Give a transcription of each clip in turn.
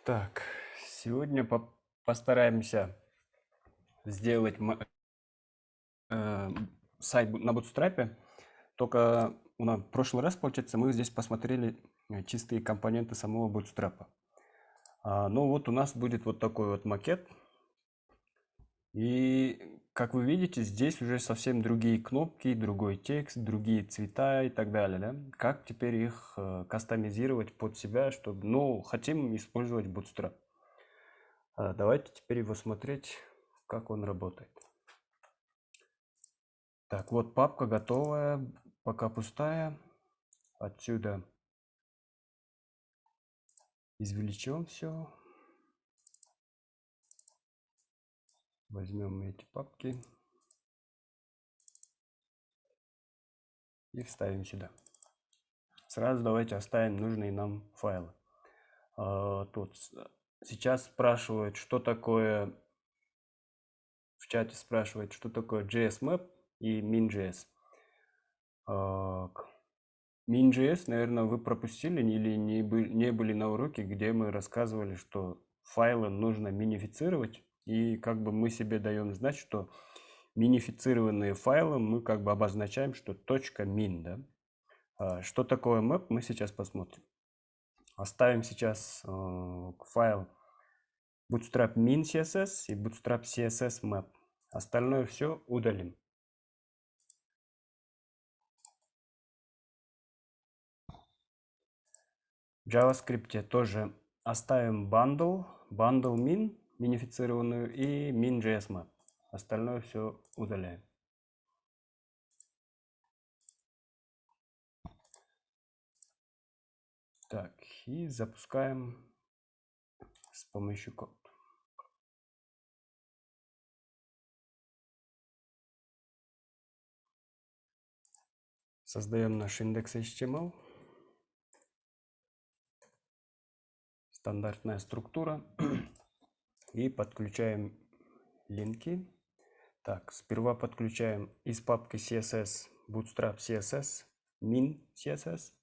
Так, сегодня постараемся сделать э, сайт на Bootstrap. Только в прошлый раз, получается, мы здесь посмотрели чистые компоненты самого Bootstrap. Ну вот у нас будет вот такой вот макет. И как вы видите, здесь уже совсем другие кнопки, другой текст, другие цвета и так далее. Да? Как теперь их кастомизировать под себя, чтобы, хотим использовать Bootstrap. Давайте теперь его смотреть, как он работает. Так, вот папка готовая, пока пустая. Отсюда извлечем все. Возьмем эти папки и вставим сюда. Сразу давайте оставим нужные нам файлы. Тут сейчас спрашивают, что такое, в чате спрашивают, что такое JSMap и min.js. Min.js, наверное, вы пропустили или не были на уроке, где мы рассказывали, что файлы нужно минифицировать, и как бы мы себе даем знать, что минифицированные файлы мы как бы обозначаем, что .min, да? Что такое map, мы сейчас посмотрим. Оставим сейчас файл bootstrap min css и bootstrap css map. Остальное все удалим. В JavaScript тоже оставим bundle min, минифицированную, и min.js map. Остальное все удаляем. Так, и запускаем с помощью кода. Создаем наш индекс HTML. Стандартная структура. И подключаем линки. Так, сперва подключаем из папки CSS Bootstrap CSS, min CSS.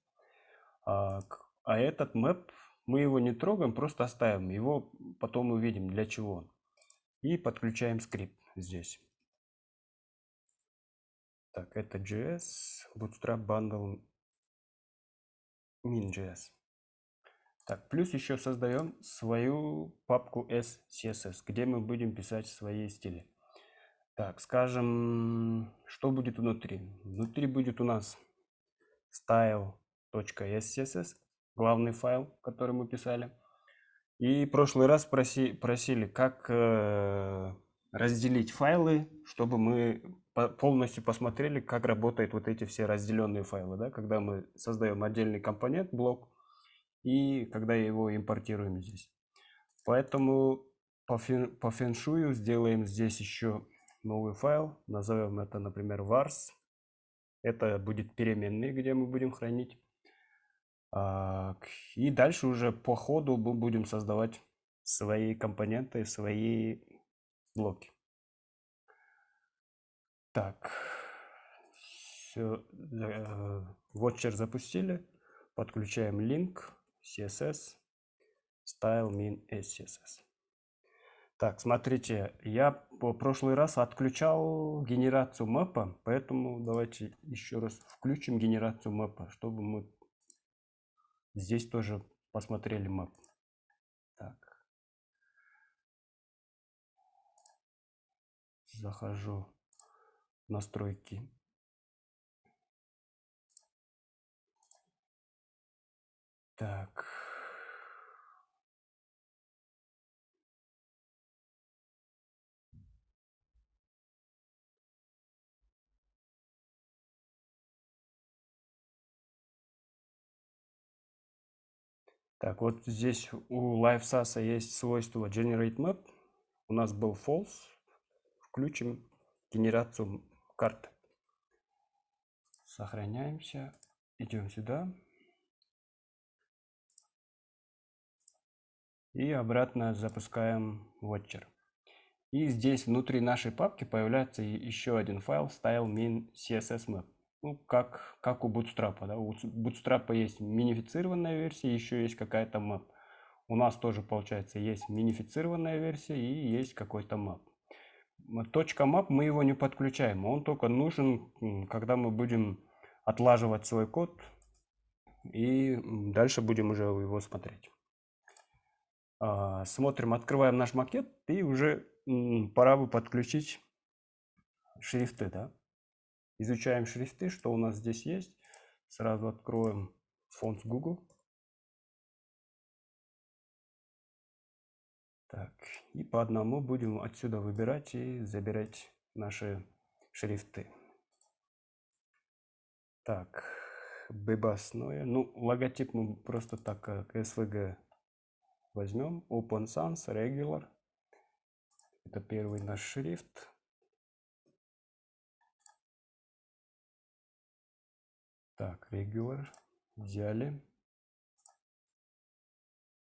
А этот map, мы его не трогаем, просто оставим. Его потом увидим, для чего. И подключаем скрипт здесь. Так, это JS, Bootstrap Bundle min.js. Так, плюс еще создаем свою папку SCSS, где мы будем писать свои стили. Так, скажем, что будет внутри? Внутри будет у нас style.scss, главный файл, который мы писали. И в прошлый раз просили, как разделить файлы, чтобы мы полностью посмотрели, как работают вот эти все разделенные файлы, да, когда мы создаем отдельный компонент, блок, и когда его импортируем здесь. Поэтому по фэншую сделаем здесь еще новый файл, назовем это, например, vars. Это будет переменные, где мы будем хранить. И дальше уже по ходу мы будем создавать свои компоненты, свои блоки. Так, все, Watcher запустили, подключаем link, CSS, style min SCSS. Так, смотрите, я по прошлый раз отключал генерацию мэпа, поэтому давайте еще раз включим генерацию мэпа, чтобы мы здесь тоже посмотрели мэп. Так, захожу в настройки. Так. Так, вот здесь у LiveSAS есть свойство Generate Map. У нас был false. Включим генерацию карты. Сохраняемся. Идем сюда. И обратно запускаем Watcher. И здесь внутри нашей папки появляется еще один файл style min css map. Ну, как у Bootstrap. Да? У Bootstrap есть минифицированная версия, еще есть какая-то map. у нас тоже получается есть минифицированная версия и есть какой-то map. Точка map мы его не подключаем, он только нужен, когда мы будем отлаживать свой код и дальше будем уже его смотреть. Смотрим, открываем наш макет и уже пора бы подключить шрифты, да? Изучаем шрифты, что у нас здесь есть. Сразу откроем фонд с Google. Так, и по одному будем отсюда выбирать и забирать наши шрифты. Так, бебасное. Ну, логотип мы просто так, как SVG возьмем. Open Sans, Regular. Это первый наш шрифт. Так, Regular. Взяли.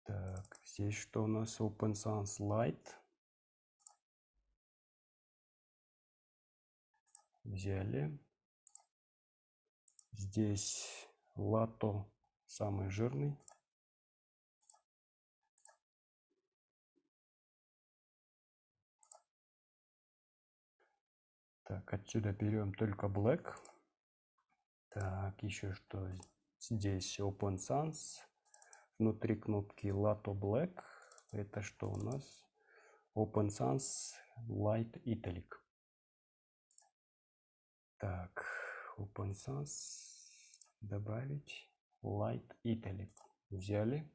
Так, здесь что у нас? Open Sans Light. Взяли. Здесь Lato самый жирный. Так, отсюда берем только Black. Так, еще что? Здесь Open Sans. Внутри кнопки Lato Black. Это что у нас? Open Sans Light Italic. Так, Open Sans. Добавить Light Italic. Взяли.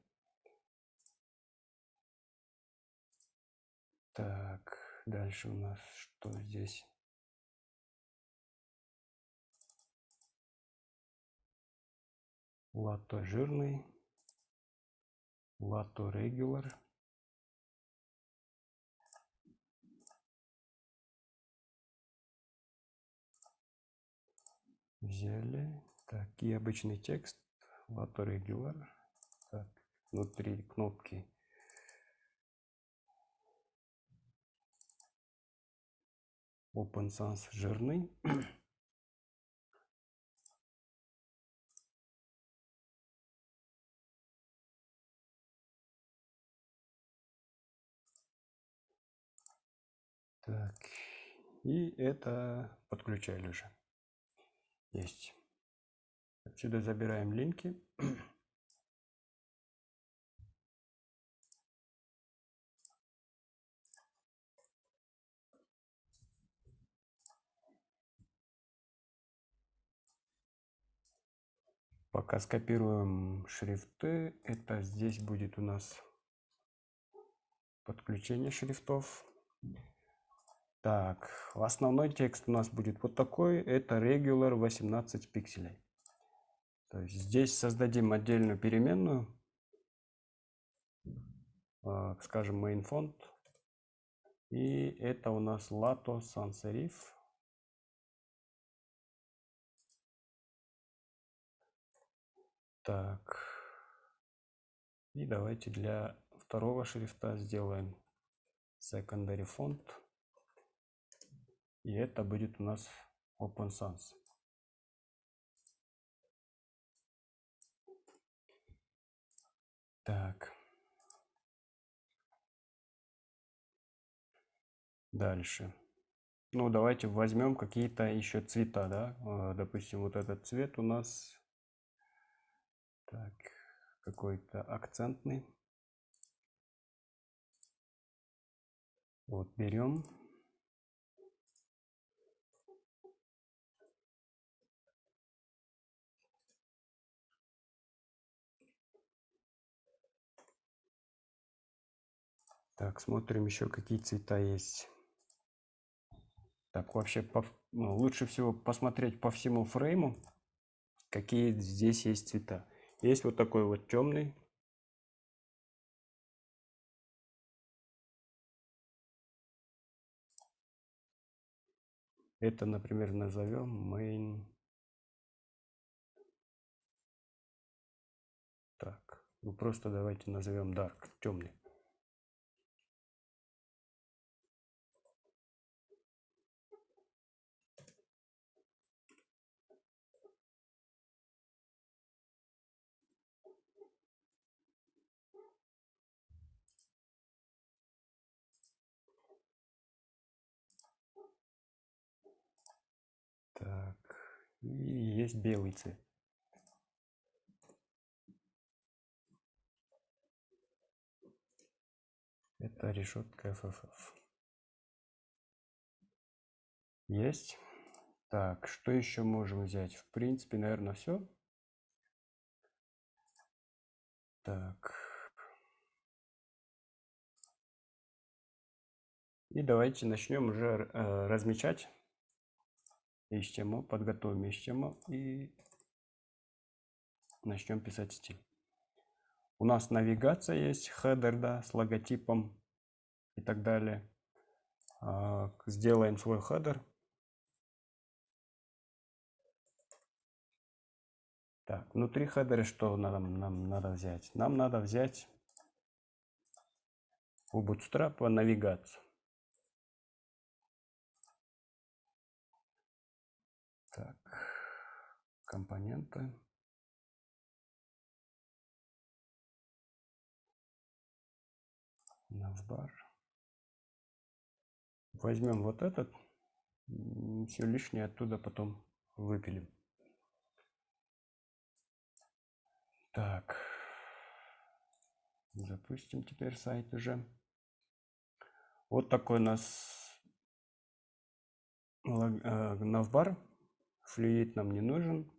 Так, дальше у нас что здесь? Lato жирный. Lato Regular. Взяли. Так, и обычный текст. Lato Regular. Так, внутри кнопки Open Sans жирный. Так, и это подключали уже. Есть. Отсюда забираем линки. Пока скопируем шрифты, это здесь будет у нас подключение шрифтов. Так, основной текст у нас будет вот такой. Это Regular 18 пикселей. То есть здесь создадим отдельную переменную. Скажем, main font. И это у нас Lato Sans Serif. Так. И давайте для второго шрифта сделаем secondary font. И это будет у нас Open Sans. Так. Дальше. Ну, давайте возьмем какие-то еще цвета, да? Допустим, вот этот цвет у нас так, какой-то акцентный. Вот берем. Так, смотрим еще какие цвета есть. Так, вообще лучше всего посмотреть по всему фрейму, какие здесь есть цвета. Есть вот такой вот темный. Это, например, назовем main. Так, ну просто давайте назовем dark, темный. есть белый цвет. Это решетка FFF. Есть. Так, что еще можем взять? В принципе, наверное, все. Так. И давайте начнем уже размечать HTML, подготовим HTML и начнем писать стиль. У нас навигация есть, хедер, да, с логотипом и так далее. Сделаем свой хедер. Так, внутри хедера что нам надо взять? Нам надо взять у Bootstrap навигацию. Так, компоненты. Navbar. Возьмем вот этот. Все лишнее оттуда потом выпилим. Так. Запустим теперь сайт уже. Вот такой у нас Navbar. Флюид нам не нужен.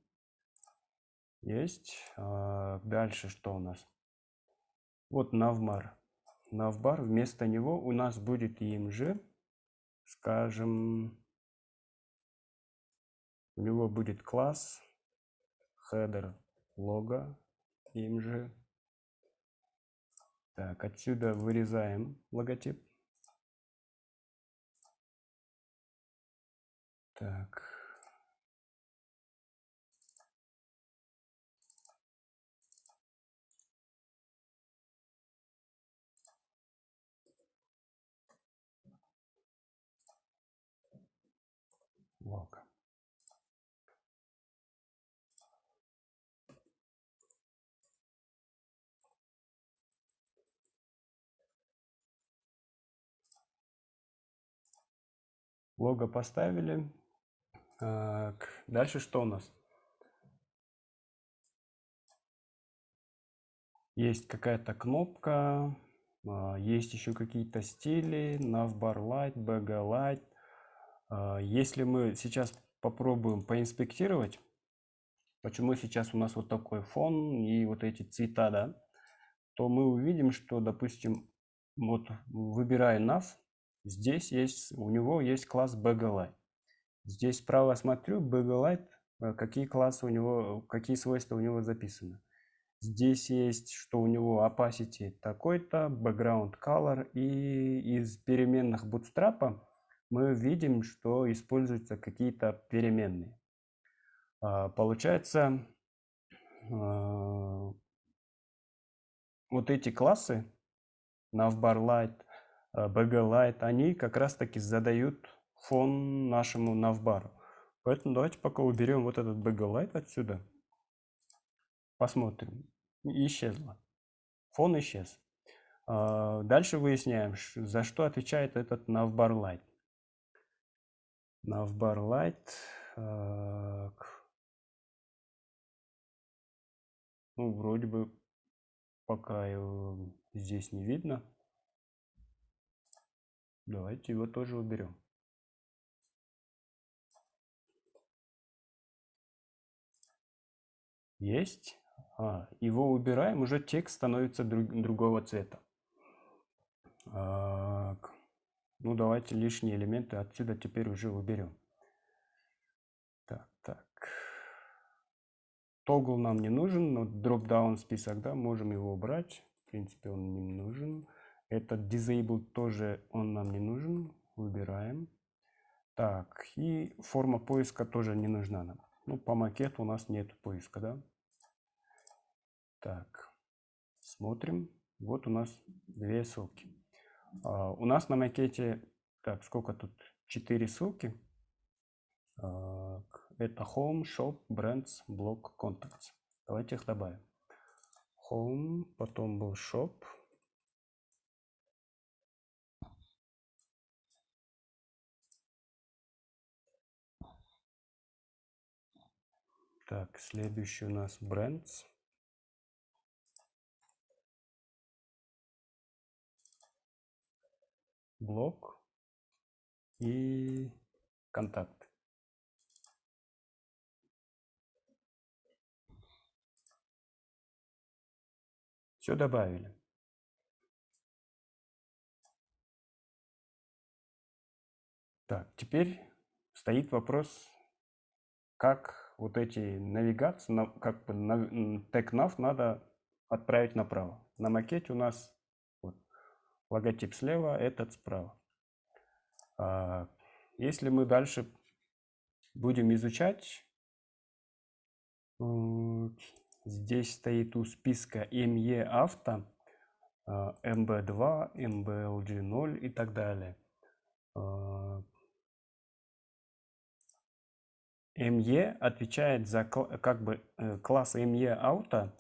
Есть. Дальше что у нас? Вот Navbar. Navbar. Вместо него у нас будет img. Скажем, у него будет класс header logo img. Так, отсюда вырезаем логотип. Так. Лого. Лого поставили. Так, дальше что у нас? Есть какая-то кнопка, есть еще какие-то стили, Navbar Light, BG Light. Если мы сейчас попробуем поинспектировать, почему сейчас у нас вот такой фон и вот эти цвета, да, то мы увидим, что, допустим, вот выбирая Nav, здесь есть, у него есть класс BG Light. Здесь справа смотрю, BG Light, какие классы у него, какие свойства у него записаны. Здесь есть, что у него opacity такой-то, background color, и из переменных Bootstrap мы видим, что используются какие-то переменные. Получается, вот эти классы, Navbar Light, BG Light, они как раз таки задают фон нашему Navbar. Поэтому давайте пока уберем вот этот BG Light отсюда. Посмотрим. Исчезло. Фон исчез. Дальше выясняем, за что отвечает этот Navbar Light. Navbar Light. Ну, вроде бы пока его здесь не видно. Давайте его тоже уберем. Есть. Его убираем, уже текст становится другого цвета. Ну, давайте лишние элементы отсюда теперь уже уберем. Так. Тогл нам не нужен, но дроп-даун список, да, можем его убрать. В принципе, он не нужен. Этот disable тоже он нам не нужен. Выбираем. Так, и форма поиска тоже не нужна нам. Ну, по макету у нас нет поиска, да? Так, смотрим. Вот у нас две ссылки. У нас на макете, так, сколько тут? 4 ссылки. Это Home, Shop, Brands, Blog, Contacts. Давайте их добавим. Home, потом был Shop. Так, следующий у нас brands. Блог и контакт. Все добавили. Так, теперь стоит вопрос, как вот эти навигации, как бы тег nav надо отправить направо. На макете у нас вот, логотип слева, этот справа. Если мы дальше будем изучать, здесь стоит у списка ME авто, MB2, MBLG0 и так далее. ME отвечает за как бы класс ME auto,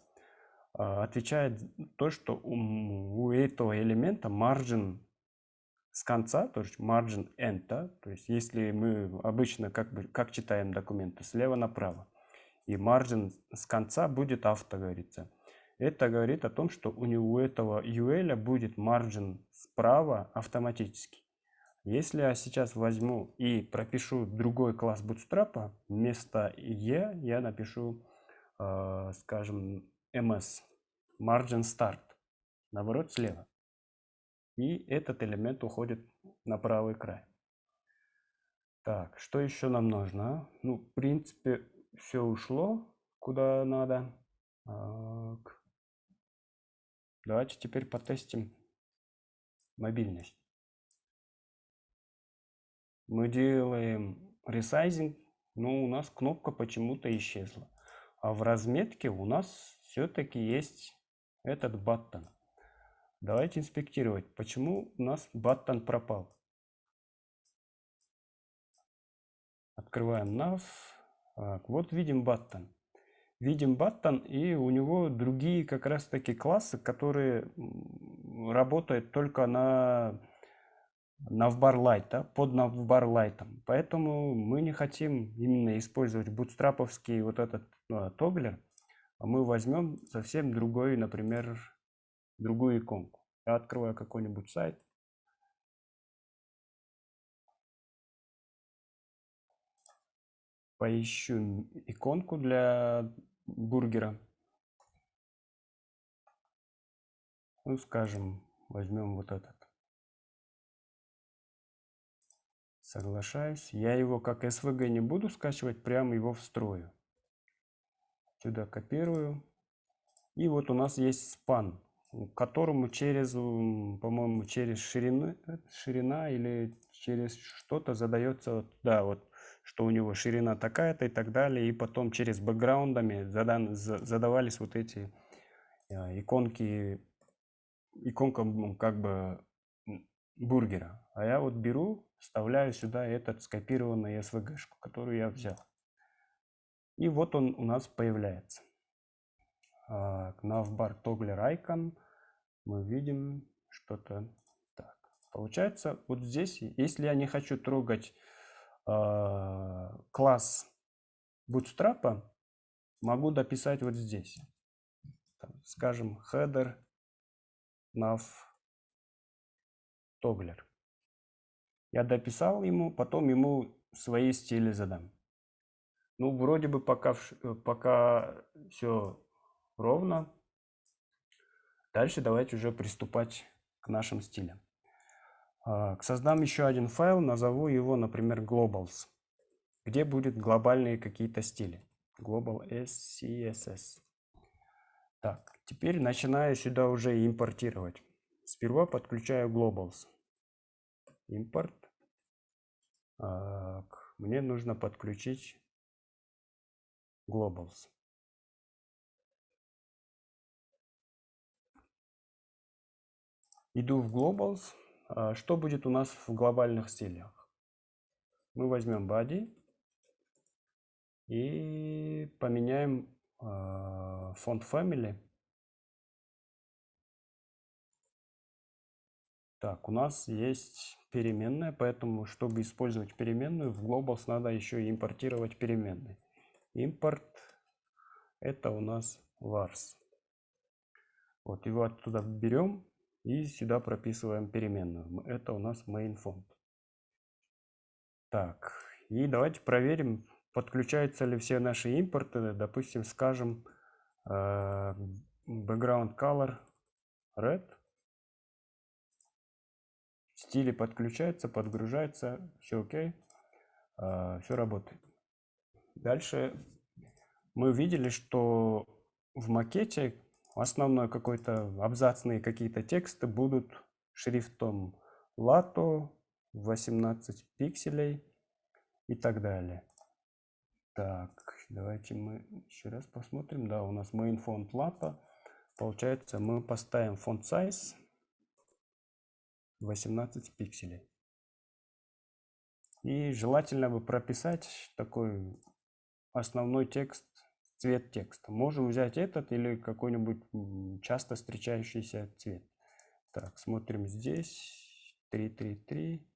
отвечает то, что у этого элемента margin с конца, то есть margin end, да? То есть если мы обычно как читаем документы слева направо, и margin с конца будет авто, говорится. Это говорит о том, что у этого UL будет margin справа автоматически. Если я сейчас возьму и пропишу другой класс Bootstrap, вместо E я напишу, скажем, MS, margin start, наоборот слева. И этот элемент уходит на правый край. Так, что еще нам нужно? Ну, в принципе, все ушло куда надо. Так. Давайте теперь потестим мобильность. Мы делаем ресайзинг, но у нас кнопка почему-то исчезла. А в разметке у нас все-таки есть этот баттон. Давайте инспектировать, почему у нас баттон пропал. Открываем nav. Так, вот видим баттон. Видим баттон, и у него другие как раз таки классы, которые работают только на navbar light, да, под navbar лайтом. Поэтому мы не хотим именно использовать бутстрапповский вот этот тоглер, а мы возьмем совсем другой, например, другую иконку. Я открываю какой-нибудь сайт. Поищу иконку для бургера. Ну, скажем, возьмем вот этот. Соглашаюсь. Я его как SVG не буду скачивать, прямо его встрою. Сюда копирую. И вот у нас есть спан, которому через, по-моему, через ширина или через что-то задается, да, вот, что у него ширина такая-то и так далее. И потом через бэкграундами задавались вот эти иконка как бы бургера. А я вот беру, вставляю сюда этот скопированный SVG-шку, которую я взял. И вот он у нас появляется. Navbar Toggler Icon. Мы видим что-то так. Получается, вот здесь, если я не хочу трогать класс Bootstrap, могу дописать вот здесь. Скажем, header nav toggler. Я дописал ему, потом ему свои стили задам. Ну, вроде бы пока все ровно. Дальше давайте уже приступать к нашим стилям. Создам еще один файл, назову его, например, globals, где будут глобальные какие-то стили. Global SCSS. Так, теперь начинаю сюда уже импортировать. Сперва подключаю globals. Импорт. Мне нужно подключить globals. Иду в globals. Что будет у нас в глобальных стилях? Мы возьмем body и поменяем font family. Так, у нас есть переменная, поэтому, чтобы использовать переменную, в globals надо еще и импортировать переменные. Импорт Это у нас vars. Вот его оттуда берем и сюда прописываем переменную. Это у нас main font. Так, и давайте проверим, подключаются ли все наши импорты. Допустим, скажем, background color red. Стили подключаются, подгружаются, все окей, все работает. Дальше мы видели, что в макете основной какой-то абзацные какие-то тексты будут шрифтом Lato 18 пикселей и так далее. Так, давайте мы еще раз посмотрим. Да, у нас main font Lato. Получается, мы поставим font size 18 пикселей. И желательно бы прописать такой основной текст, цвет текста. Можем взять этот или какой-нибудь часто встречающийся цвет. Так, смотрим здесь 333.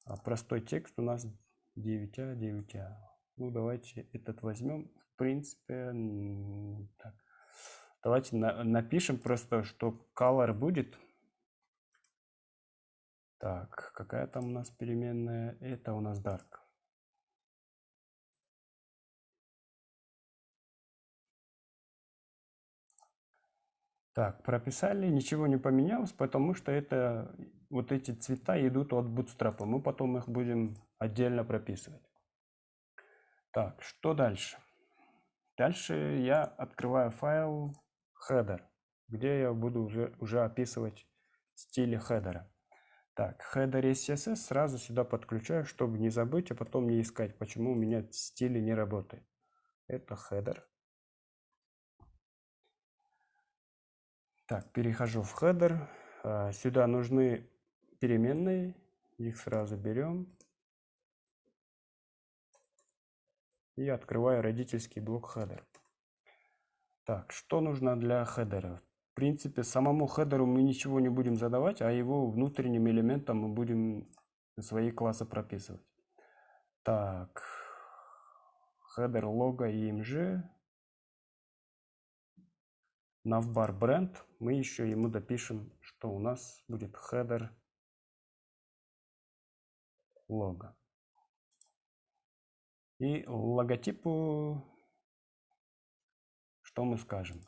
А простой текст у нас 9А, 9А. Ну, давайте этот возьмем. В принципе, так. Давайте напишем просто, что color будет. Так, какая там у нас переменная? Это у нас dark. Так, прописали, ничего не поменялось, потому что это вот эти цвета идут от Bootstrap. Мы потом их будем отдельно прописывать. Так, что дальше? Дальше я открываю файл header, где я буду уже описывать стили хедера. Так, header и CSS сразу сюда подключаю, чтобы не забыть, а потом не искать, почему у меня стили не работают. Это header. Так, перехожу в header. Сюда нужны переменные. Их сразу берем. И открываю родительский блок header. Так, что нужно для хедера? В принципе, самому хедеру мы ничего не будем задавать, а его внутренним элементам мы будем свои классы прописывать. Так, header лого img. Navbar бренд. Мы еще ему допишем, что у нас будет header лого. И логотипу что мы скажем?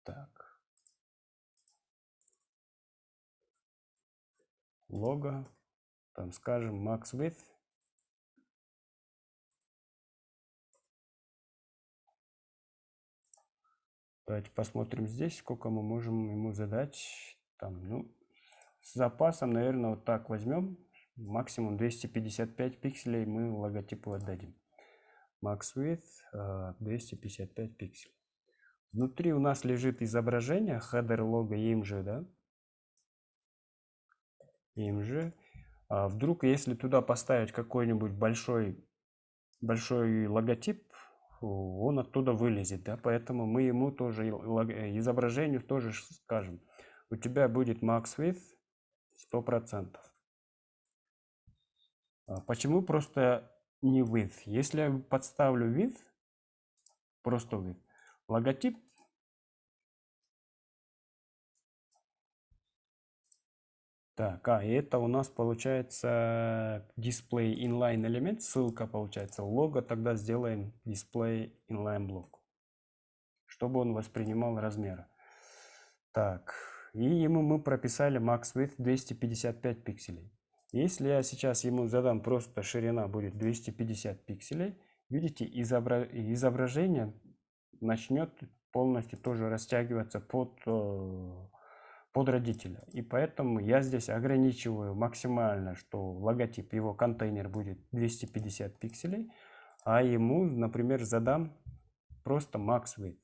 Так. Лого. Там скажем max width. Давайте посмотрим здесь, сколько мы можем ему задать. Там, ну, с запасом, наверное, вот так возьмем. Максимум 255 пикселей мы логотипу отдадим. Max width 255 пикселей. Внутри у нас лежит изображение header лого img, да? img. А вдруг, если туда поставить какой-нибудь большой логотип, он оттуда вылезет, да, поэтому мы ему тоже изображению тоже скажем, у тебя будет max width 100%. Почему просто не width? Если я подставлю width, просто width, логотип, так, и это у нас получается display inline элемент, ссылка получается, лого тогда сделаем display inline блок, чтобы он воспринимал размеры. Так, и ему мы прописали max width 255 пикселей. Если я сейчас ему задам просто ширина будет 250 пикселей, видите, изображение начнет полностью тоже растягиваться под родителя. И поэтому я здесь ограничиваю максимально, что логотип, его контейнер будет 250 пикселей, а ему, например, задам просто max width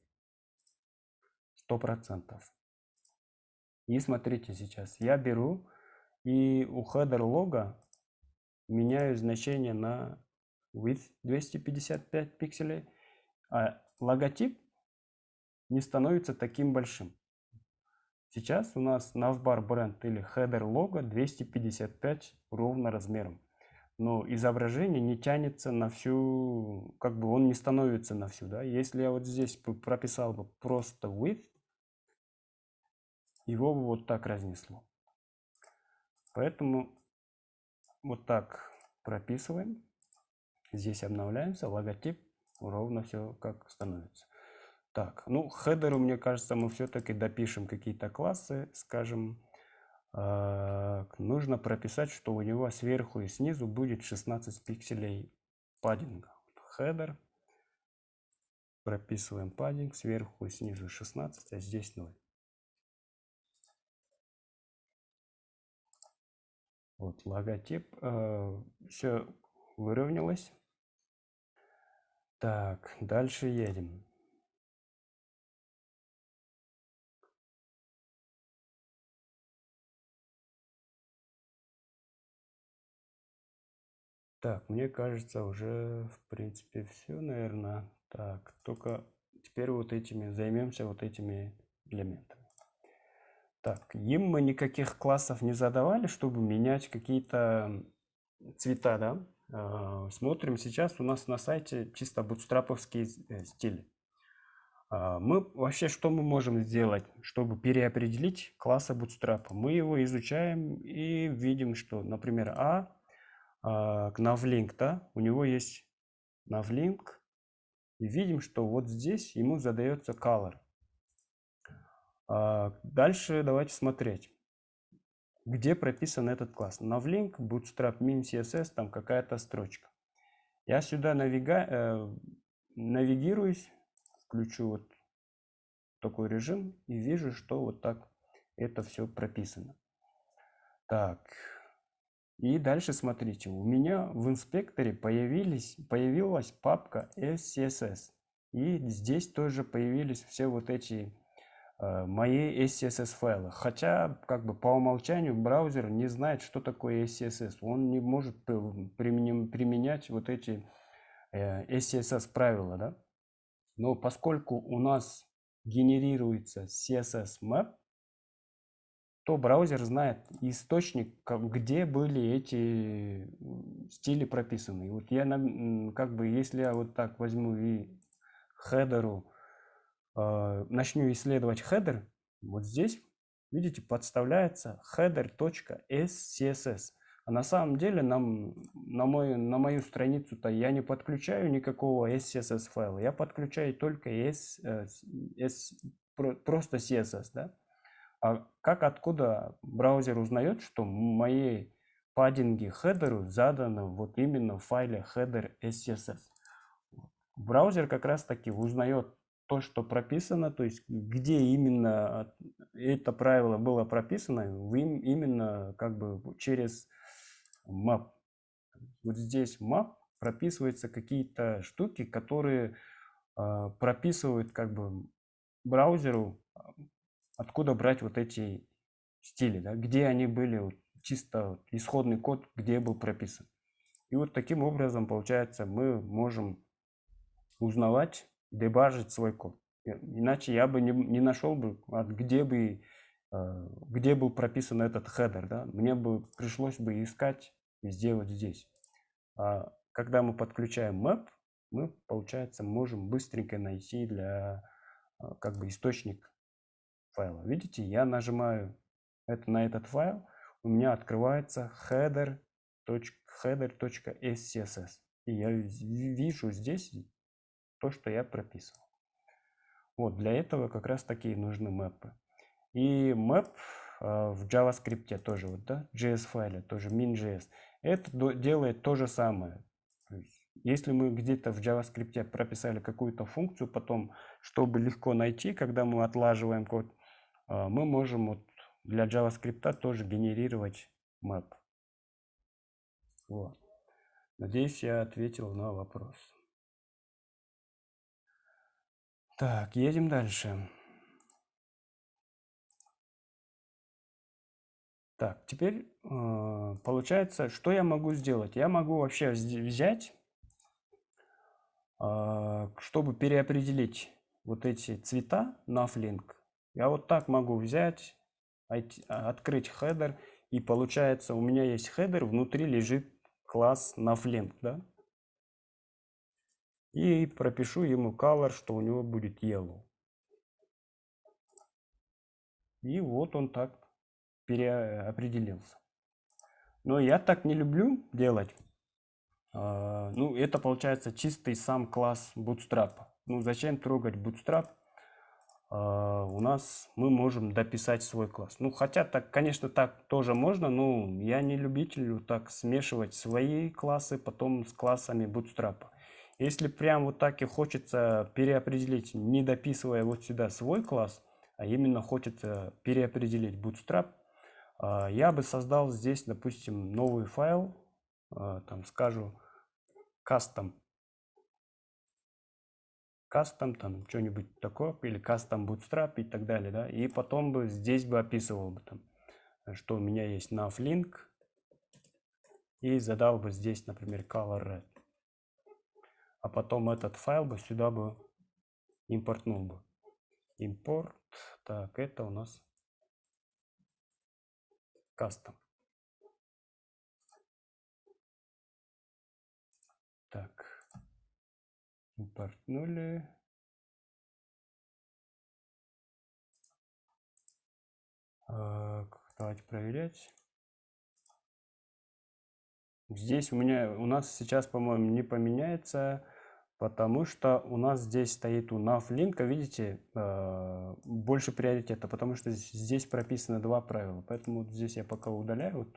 100%. И смотрите сейчас, я беру и у header лога меняю значение на width 255 пикселей, а логотип не становится таким большим. Сейчас у нас navbar бренд или header лого 255 ровно размером. но изображение не тянется на всю, как бы он не становится на всю, да. Если я вот здесь прописал бы просто width, его бы вот так разнесло. Поэтому вот так прописываем. Здесь обновляемся, логотип, ровно все как становится. Так, ну, хедеру, мне кажется, мы все-таки допишем какие-то классы, скажем, нужно прописать, что у него сверху и снизу будет 16 пикселей паддинга. Хедер, прописываем паддинг, сверху и снизу 16, а здесь 0. Вот логотип, все выровнялось. Так, дальше едем. Так, мне кажется, уже в принципе все, наверное. Так, только теперь вот этими займемся вот этими элементами. Так, им мы никаких классов не задавали, чтобы менять какие-то цвета, да? Смотрим сейчас у нас на сайте чисто бутстраповские стили. Мы вообще что мы можем сделать, чтобы переопределить классы Bootstrap? Мы его изучаем и видим, что, например, Navlink, да, у него есть Navlink, и видим, что вот здесь ему задается color. Дальше давайте смотреть, где прописан этот класс. Navlink, Bootstrap, Min, CSS, там какая-то строчка. Я сюда навигируюсь, включу вот такой режим и вижу, что вот так это все прописано. Так, и дальше смотрите, у меня в инспекторе появилась папка SCSS. И здесь тоже появились все вот эти мои SCSS файлы. Хотя, как бы по умолчанию, браузер не знает, что такое SCSS. Он не может применять вот эти SCSS правила, да? Но поскольку у нас генерируется CSS map, то браузер знает источник, где были эти стили прописаны. И вот я, как бы, если я вот так возьму и хедеру, начну исследовать хедер, вот здесь, видите, подставляется header.scss. А на самом деле на мою страницу-то я не подключаю никакого SCSS файла, я подключаю только просто CSS, да? А откуда браузер узнает, что мои паддинги хедеру заданы вот именно в файле header SCSS? Браузер как раз таки узнает то, что прописано, то есть где именно это правило было прописано, именно как бы через map. Вот здесь map прописываются какие-то штуки, которые прописывают как бы браузеру, откуда брать вот эти стили, да, где они были, вот, чисто исходный код, где был прописан. И вот таким образом, получается, мы можем узнавать, дебажить свой код. Иначе я бы не нашел бы, где был прописан этот хедер, да? Мне бы пришлось бы искать и сделать здесь. А когда мы подключаем map, мы, получается, можем быстренько найти как бы источник файла. Видите, я нажимаю на этот файл, у меня открывается header.scss. И я вижу здесь то, что я прописывал. Вот для этого как раз таки нужны мэпы. И map в JavaScript тоже, вот, да, JS-файле, тоже min.js, это делает то же самое. То есть, если мы где-то в JavaScript прописали какую-то функцию, потом, чтобы легко найти, когда мы отлаживаем код, мы можем вот для JavaScript тоже генерировать map. Вот. Надеюсь, я ответил на вопрос. Так, едем дальше. Так, теперь получается, что я могу сделать? Я могу вообще взять, чтобы переопределить вот эти цвета Navlink. Я вот так могу взять, открыть хедер, и получается, у меня есть хедер, внутри лежит класс navLength, да? И пропишу ему color, что у него будет yellow. И вот он так переопределился. Но я так не люблю делать. Ну, это получается чистый сам класс Bootstrap. Ну, зачем трогать Bootstrap? У нас мы можем дописать свой класс. Ну, хотя так, конечно, так тоже можно, но я не любитель так смешивать свои классы потом с классами Bootstrap. Если прям вот так и хочется переопределить, не дописывая вот сюда свой класс, а именно хочется переопределить Bootstrap, я бы создал здесь, допустим, новый файл, там скажу custom там что-нибудь такое, или custom bootstrap и так далее, да, и потом бы здесь бы описывал бы там, что у меня есть navlink, и задал бы здесь, например, color red, а потом этот файл бы сюда бы импортнул бы. Импорт, так, это у нас custom. Так, импортнули. Давайте проверять. Здесь у нас сейчас, по-моему, не поменяется, потому что у нас здесь стоит у navlink, видите, больше приоритета, потому что здесь прописано два правила. Поэтому вот здесь я пока удаляю.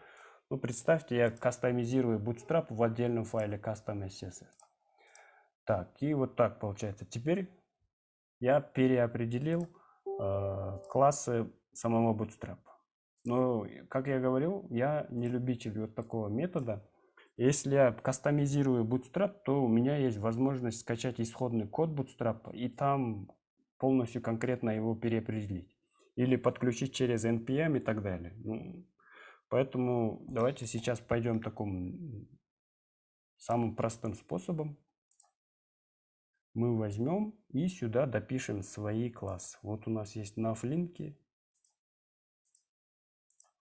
Ну, представьте, я кастомизирую Bootstrap в отдельном файле custom CSS. Так, и вот так получается. Теперь я переопределил классы самого Bootstrap. Но, как я говорил, я не любитель вот такого метода. Если я кастомизирую Bootstrap, то у меня есть возможность скачать исходный код Bootstrap и там полностью конкретно его переопределить. Или подключить через NPM и так далее. Ну, поэтому давайте сейчас пойдем таким самым простым способом. Мы возьмем и сюда допишем свои классы. Вот у нас есть navlink.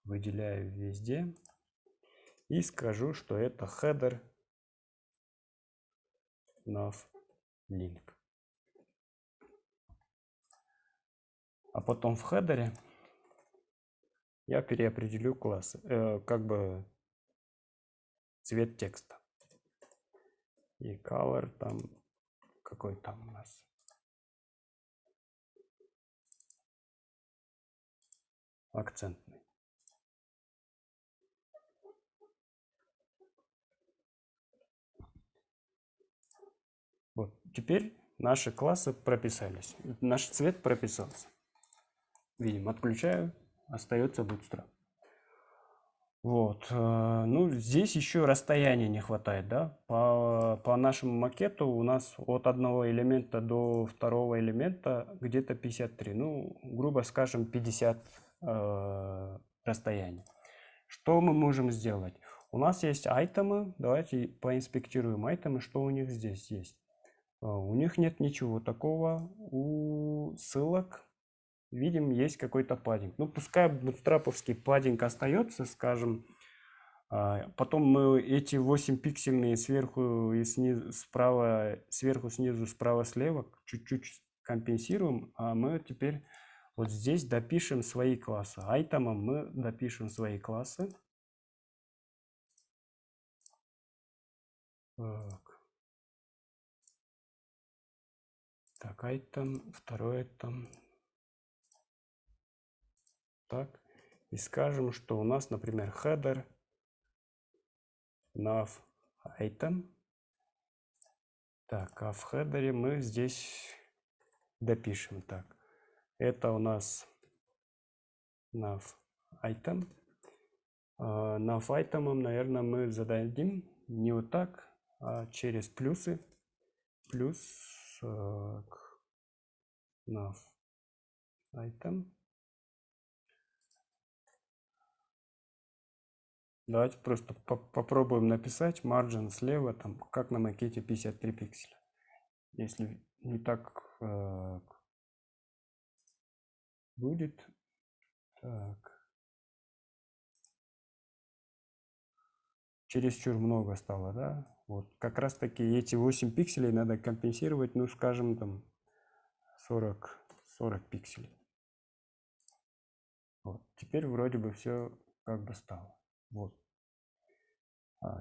Выделяю везде. И скажу, что это header navlink. А потом в хедере я переопределю классы, как бы цвет текста. И color там, какой там у нас? Акцентный. Вот, теперь наши классы прописались. Наш цвет прописался. Видим, отключаю, остается Bootstrap. Вот, ну здесь еще расстояния не хватает, да, по нашему макету у нас от одного элемента до второго элемента где-то 53, ну, грубо скажем, 50 расстояний. Что мы можем сделать? У нас есть айтемы, давайте поинспектируем айтемы, что у них здесь есть. У них нет ничего такого, у ссылок видим, есть какой-то паддинг. Ну, пускай бутстраповский паддинг остается, скажем. Потом мы эти 8 пиксельные сверху и снизу, справа, сверху, снизу, справа, слева чуть-чуть компенсируем. А мы теперь вот здесь допишем свои классы. Айтемом мы допишем свои классы. Так, айтем, второй айтем. Так, и скажем, что у нас, например, header nav item. Так, а в хедере мы здесь допишем. Так, это у нас nav item. Nav item, наверное, мы зададим не вот так, а через плюсы. Плюс nav item. Давайте просто попробуем написать margin слева, там, как на макете 53 пикселя. Если не так будет. Так. чересчур много стало, да? Вот как раз таки эти 8 пикселей надо компенсировать, ну, скажем, там 40 пикселей. Вот. Теперь вроде бы все как бы стало. Вот.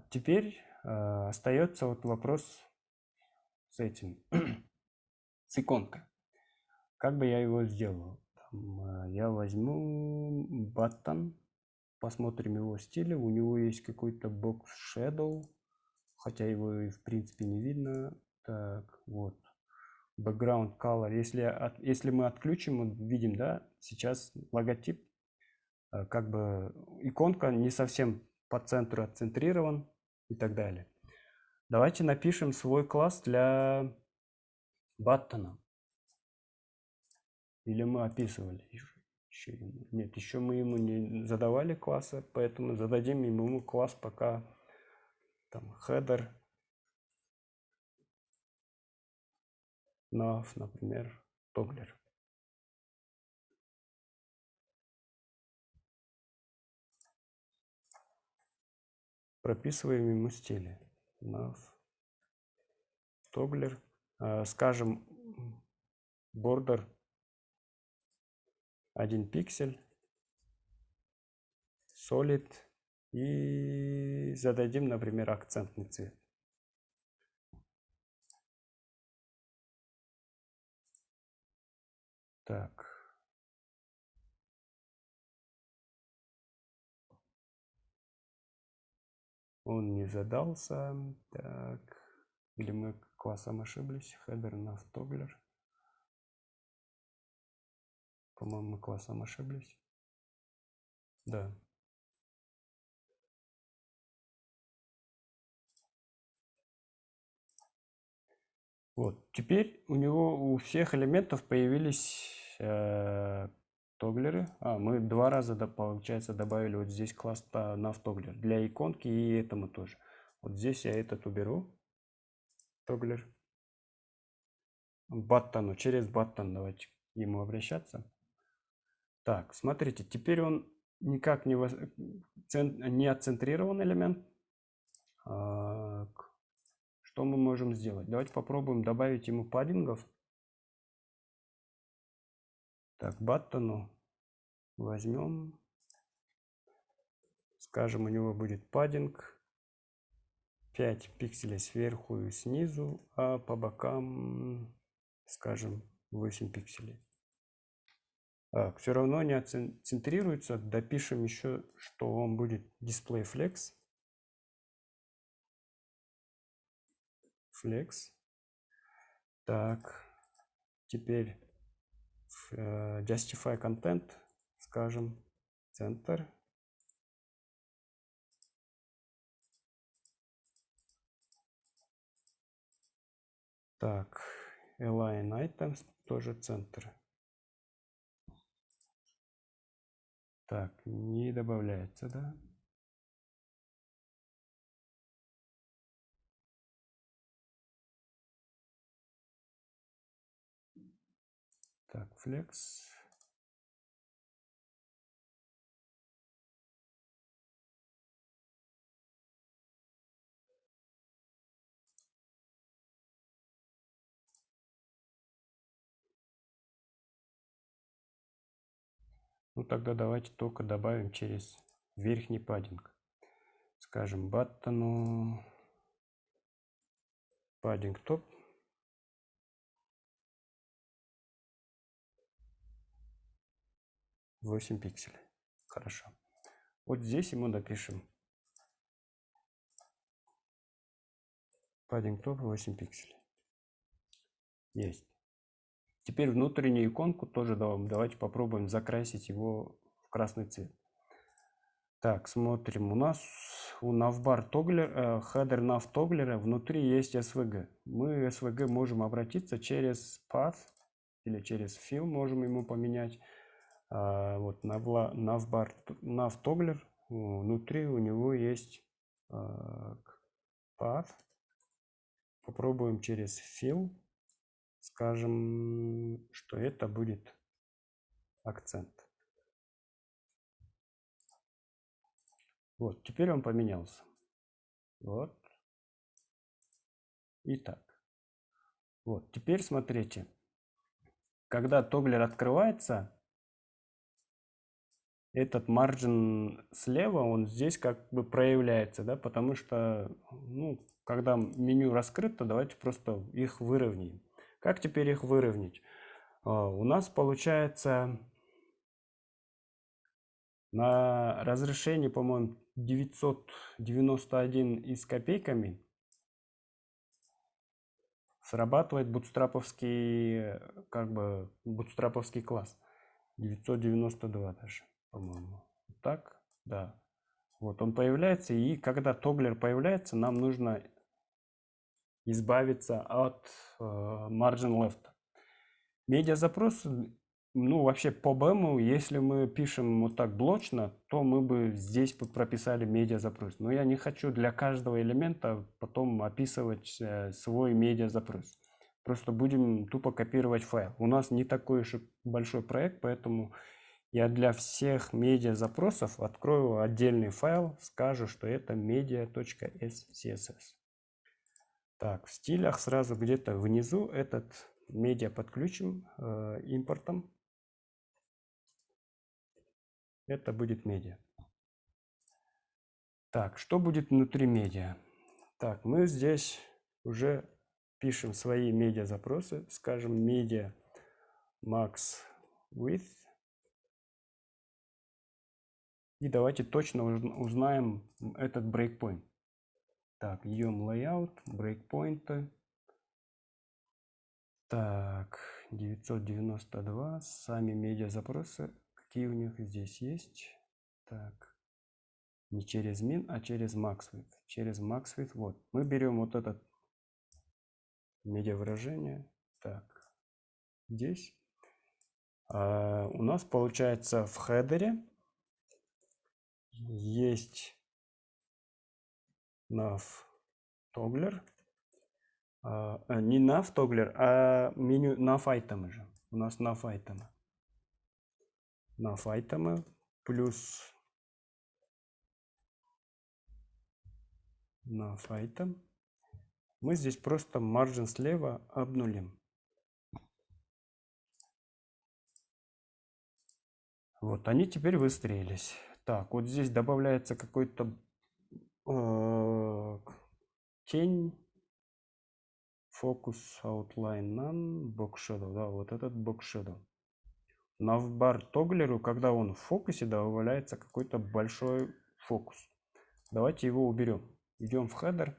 Теперь остается вот вопрос с этим, с иконкой. Как бы я его сделал? Там, я возьму button, посмотрим его стили. У него есть какой-то box shadow, хотя его и в принципе не видно. Так, вот. Background color. Если мы отключим, мы видим, да, сейчас логотип, как бы иконка не совсем по центру отцентрирован и так далее. Давайте напишем свой класс для баттона. Или мы описывали еще ему? Нет, еще мы ему не задавали класса, поэтому зададим ему класс пока там header nav, например, toggler. Прописываем ему стили. Nav, toggler. Скажем, border 1 пиксель, solid, и зададим, например, акцентный цвет. Так. Он не задался. Так. Или мы классом ошиблись? Header nav toggler. По-моему, мы классом ошиблись. Да. Вот. Теперь у него у всех элементов появились тоглеры. Мы 2 раза, получается, добавили вот здесь класс nav toggler для иконки и этому тоже. Вот здесь я этот уберу. Toggler. Баттону. Через баттон давайте к нему обращаться. Так, смотрите, теперь он никак не отцентрирован элемент. Что мы можем сделать? Давайте попробуем добавить ему паддингов. Так, баттону возьмем. Скажем, у него будет паддинг 5 пикселей сверху и снизу, а по бокам, скажем, 8 пикселей. Так, все равно не центрируется. Допишем еще, что он будет display flex. Flex. Так, теперь justify content, скажем, центр. Так, align items, тоже центр. Так, не добавляется, да? Так, flex. Ну тогда давайте только добавим через верхний паддинг. Скажем, баттону паддинг топ. — 8 пикселей. Хорошо. Вот здесь ему допишем паддинг топ 8 пикселей. Есть. Теперь внутреннюю иконку тоже давайте попробуем закрасить его в красный цвет. Так, смотрим. У нас у navbar toggler, header nav toggler внутри есть SVG. Мы SVG можем обратиться через path или через fill, можем ему поменять. Вот navbar nav toggler, внутри у него есть path. Попробуем через fill. Скажем, что это будет акцент. Вот, теперь он поменялся. Вот. И так. Вот. Теперь смотрите. Когда тоглер открывается, этот маржин слева, он здесь как бы проявляется, да, потому что, ну, когда меню раскрыто, давайте просто их выровняем. Как теперь их выровнять? У нас получается на разрешении, по-моему, 991 и с копейками срабатывает бутстраповский, как бы, бутстраповский класс. 992 даже, по-моему. Так, да. Вот он появляется, и когда тоглер появляется, нам нужно избавиться от margin left. Медиазапрос, ну вообще по BEM, если мы пишем вот так блочно, то мы бы здесь прописали медиазапрос. Но я не хочу для каждого элемента потом описывать свой медиазапрос. Просто будем тупо копировать файл. У нас не такой уж большой проект, поэтому я для всех медиазапросов открою отдельный файл, скажу, что это media.scss. Так, в стилях сразу где-то внизу этот медиа подключим импортом. Это будет медиа. Так, что будет внутри медиа? Так, мы здесь уже пишем свои медиа запросы. Скажем media max width. И давайте точно узнаем этот breakpoint. Так, yum layout, breakpoint. Так, 992. Сами медиа запросы. Какие у них здесь есть? Так, не через min, а через maxwidth. Через maxwidth, вот. Мы берем вот этот медиа выражение. Так, здесь. У нас получается в хедере есть nav toggler. Не nav toggler, а меню nav item же. У нас nav item. Nav item плюс nav item. Мы здесь просто margin слева обнулим. Вот, они теперь выстроились. Так, вот здесь добавляется какой-то тень, focus, outline, none, box shadow, да, вот этот box shadow. Навбар тоглеру, когда он в фокусе, добавляется какой-то большой фокус. Давайте его уберем. Идем в header.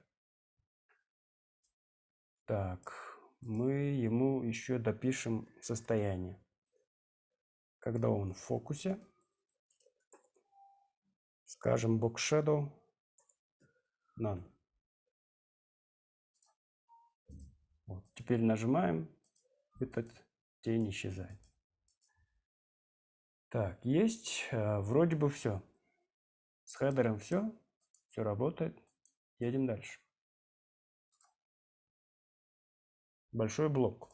Так, мы ему еще допишем состояние. Когда он в фокусе, скажем box shadow none. Вот. Теперь нажимаем, этот тень исчезает. Так, есть, вроде бы все. С хедером все работает. Едем дальше. Большой блок.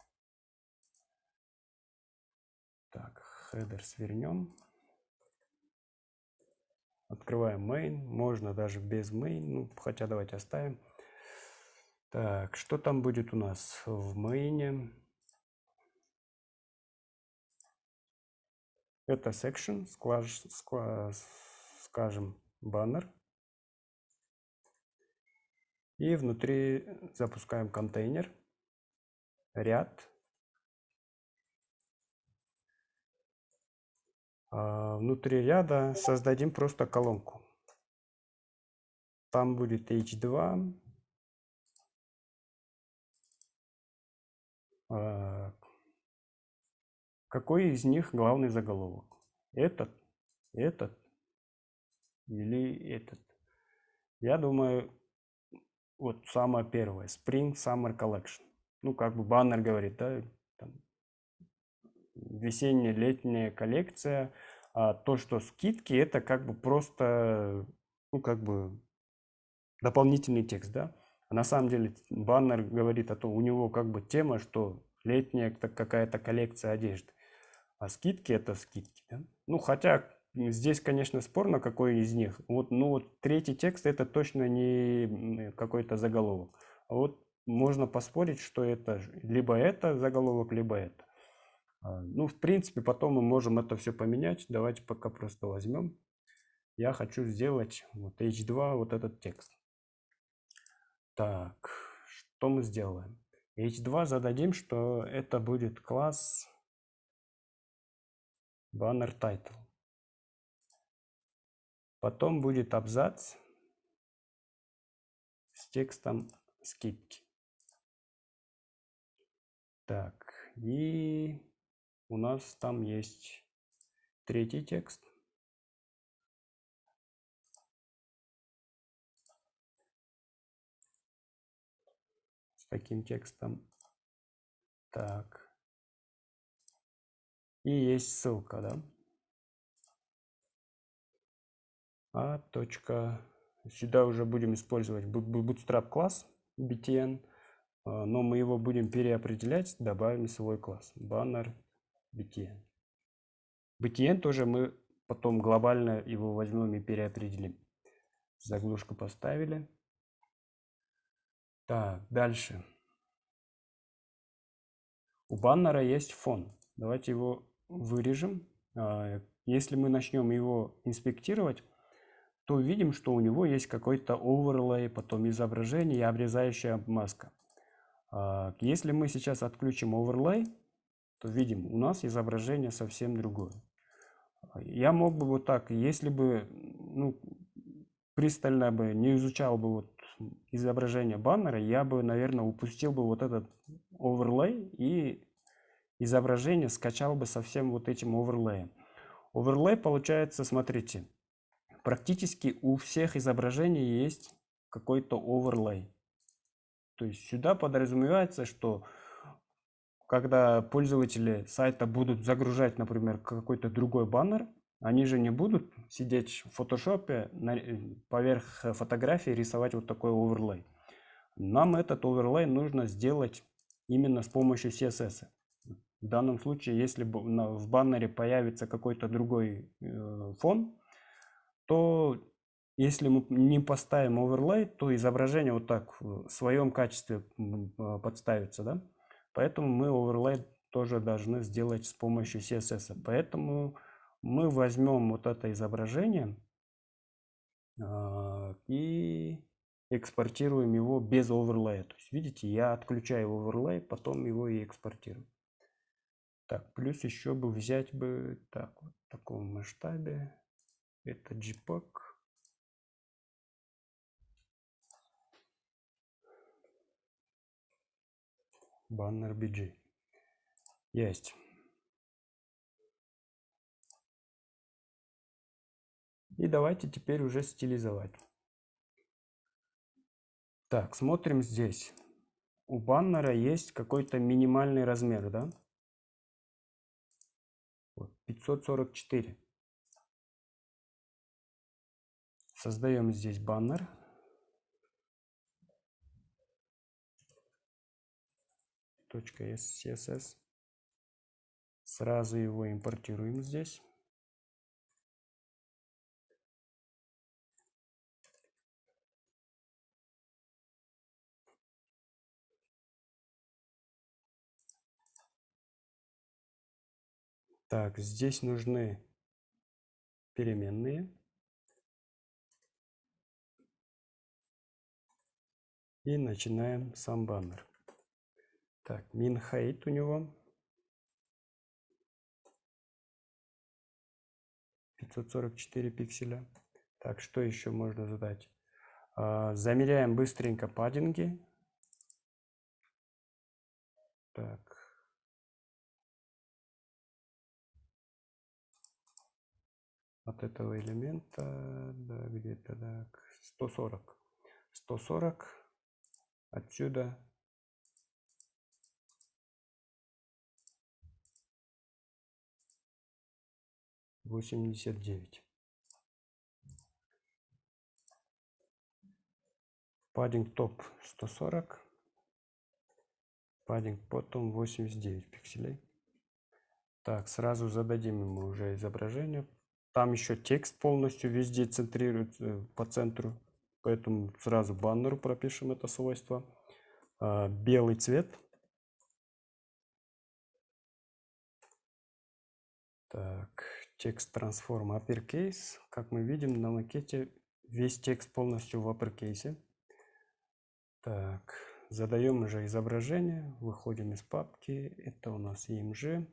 Так, хедер свернем. Открываем main. Можно даже без main, ну, хотя давайте оставим. Так, что там будет у нас в main? Это section, скажем, баннер. И внутри запускаем контейнер, ряд. Внутри ряда создадим просто колонку. Там будет h2. Какой из них главный заголовок? Этот или этот? Я думаю, вот самое первое. Spring Summer Collection. Ну, как бы баннер говорит, да? Там, весенняя, летняя коллекция. А то, что скидки, это как бы просто, ну, как бы дополнительный текст, да? А на самом деле баннер говорит о том, у него как бы тема, что летняя какая-то коллекция одежды. А скидки это скидки, да? Ну, хотя здесь, конечно, спорно, какой из них. Вот, ну вот третий текст это точно не какой-то заголовок. А вот можно поспорить, что либо это заголовок, либо это. Ну, в принципе, потом мы можем это все поменять. Давайте пока просто возьмем. Я хочу сделать вот H2, вот этот текст. Так, что мы сделаем? H2 зададим, что это будет класс banner title. Потом будет абзац с текстом скидки. Так, и у нас там есть третий текст. С таким текстом. Так. И есть ссылка, да? Сюда уже будем использовать Bootstrap класс btn, но мы его будем переопределять, добавим свой класс banner btn. btn тоже мы потом глобально его возьмем и переопределим. Заглушку поставили. Так, дальше. У баннера есть фон. Давайте его вырежем. Если мы начнем его инспектировать, то увидим, что у него есть какой-то оверлей, потом изображение и обрезающая маска. Если мы сейчас отключим оверлей, то видим, у нас изображение совсем другое. Я мог бы вот так, если бы пристально бы не изучал бы вот изображение баннера, я бы, наверное, упустил бы вот этот оверлей и изображение скачал бы совсем вот этим оверлеем. Оверлей получается, смотрите, практически у всех изображений есть какой-то оверлей. То есть сюда подразумевается, что когда пользователи сайта будут загружать, например, какой-то другой баннер, они же не будут сидеть в фотошопе поверх фотографии рисовать вот такой оверлей. Нам этот оверлей нужно сделать именно с помощью CSS. В данном случае, если в баннере появится какой-то другой фон, то если мы не поставим оверлей, то изображение вот так в своем качестве подставится, да? Поэтому мы оверлей тоже должны сделать с помощью CSS. Поэтому мы возьмем вот это изображение и экспортируем его без оверлея. То есть, видите, я отключаю оверлей, потом его и экспортирую. Так, плюс еще бы взять бы, так, вот в таком масштабе. Это JPEG. Баннер BG. Есть. И давайте теперь уже стилизовать. Так, смотрим здесь. У баннера есть какой-то минимальный размер, да? Вот, 544. Создаем здесь баннер. .css. Сразу его импортируем здесь. Так, здесь нужны переменные. И начинаем сам баннер. Так, min height у него 544 пикселя. Так, что еще можно задать? Замеряем быстренько паддинги. Так. От этого элемента, да, где-то так, 140. 140. Отсюда 89. Паддинг топ 140. Паддинг потом 89 пикселей. Так, сразу зададим ему уже изображение. Там еще текст полностью везде центрируется по центру. Поэтому сразу баннеру пропишем это свойство. Белый цвет. Так, текст transform uppercase. Как мы видим на макете, весь текст полностью в uppercase. Так, задаем уже изображение, выходим из папки. Это у нас EMG,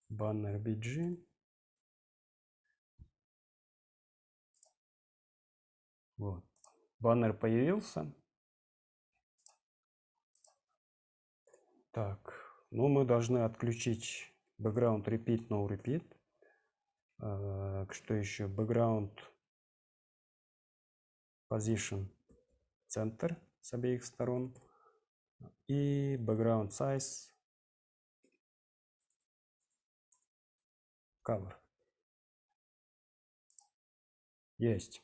баннер BG. Вот, баннер появился. Так, ну мы должны отключить background repeat, no repeat. Что еще? Background position center с обеих сторон. И background size cover. Есть.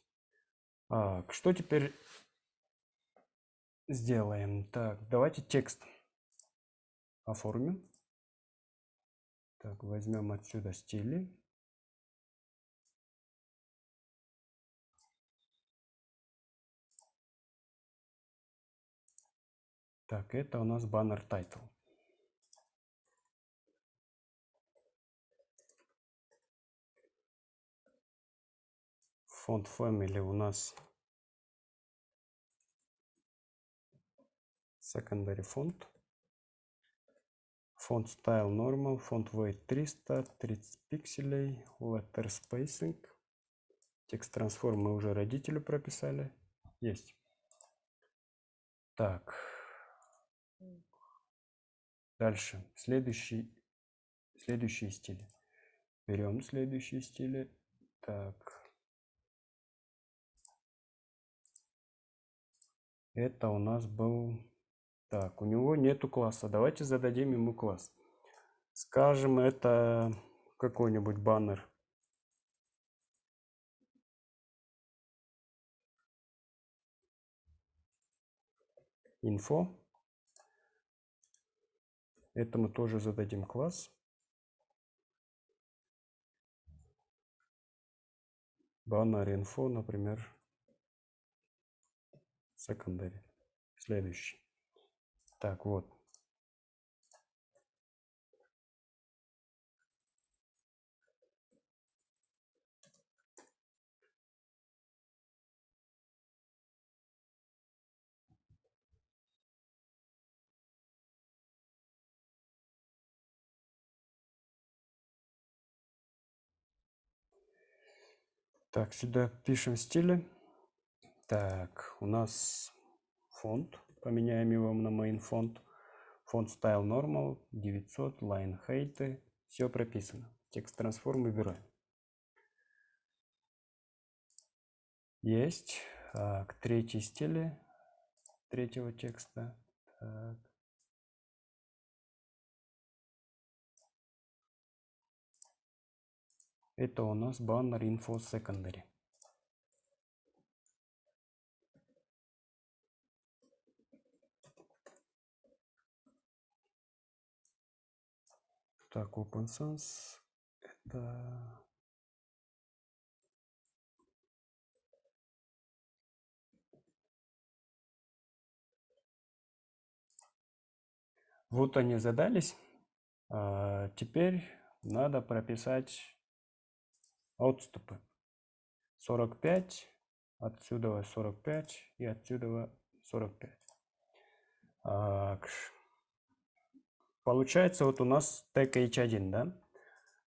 Что теперь сделаем? Так, давайте текст оформим. Так, возьмем отсюда стили. Так, это у нас баннер title. Font family у нас secondary font. Font style normal, font weight 300, 30 пикселей, letter spacing. Текст трансформ мы уже родителю прописали. Есть. Так. Дальше. Следующие стили. Берем следующие стили. Так. Это у нас был... Так, у него нету класса. Давайте зададим ему класс. Скажем, это какой-нибудь баннер. Info. Этому тоже зададим класс. Баннер info, например, secondary. Следующий. Так, вот. Так, сюда пишем стили. Так, у нас фонд. Поменяем его на main фонд. Фонд style normal 900, line height. Все прописано. Текст трансформ выбираем. Есть. К третьей стиле третьего текста. Так. Это у нас баннер info secondary. Так, OpenSense. Это... Вот они задались. Теперь надо прописать отступы. 45, отсюда 45 и отсюда 45. Получается, вот у нас тег H1, да?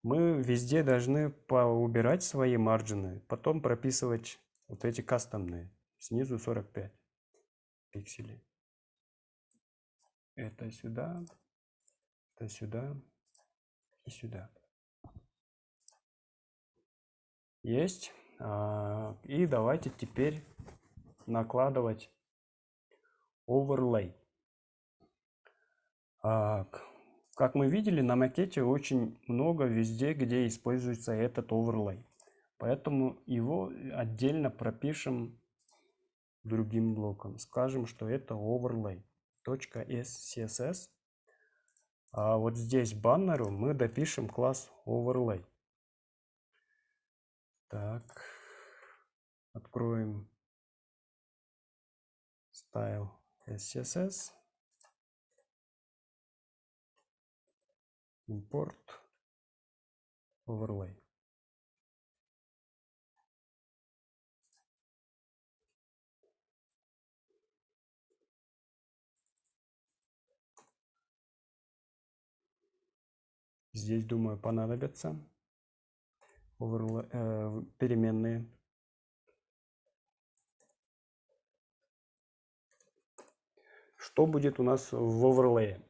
Мы везде должны поубирать свои марджины, потом прописывать вот эти кастомные. Снизу 45 пикселей. Это сюда и сюда. Есть. И давайте теперь накладывать оверлей. Как мы видели, на макете очень много везде, где используется этот оверлей. Поэтому его отдельно пропишем другим блоком. Скажем, что это overlay. .scss. А вот здесь баннеру мы допишем класс overlay. Так, откроем Style SCSS, Import, Overlay. Здесь, думаю, понадобятся переменные. Что будет у нас в оверлее?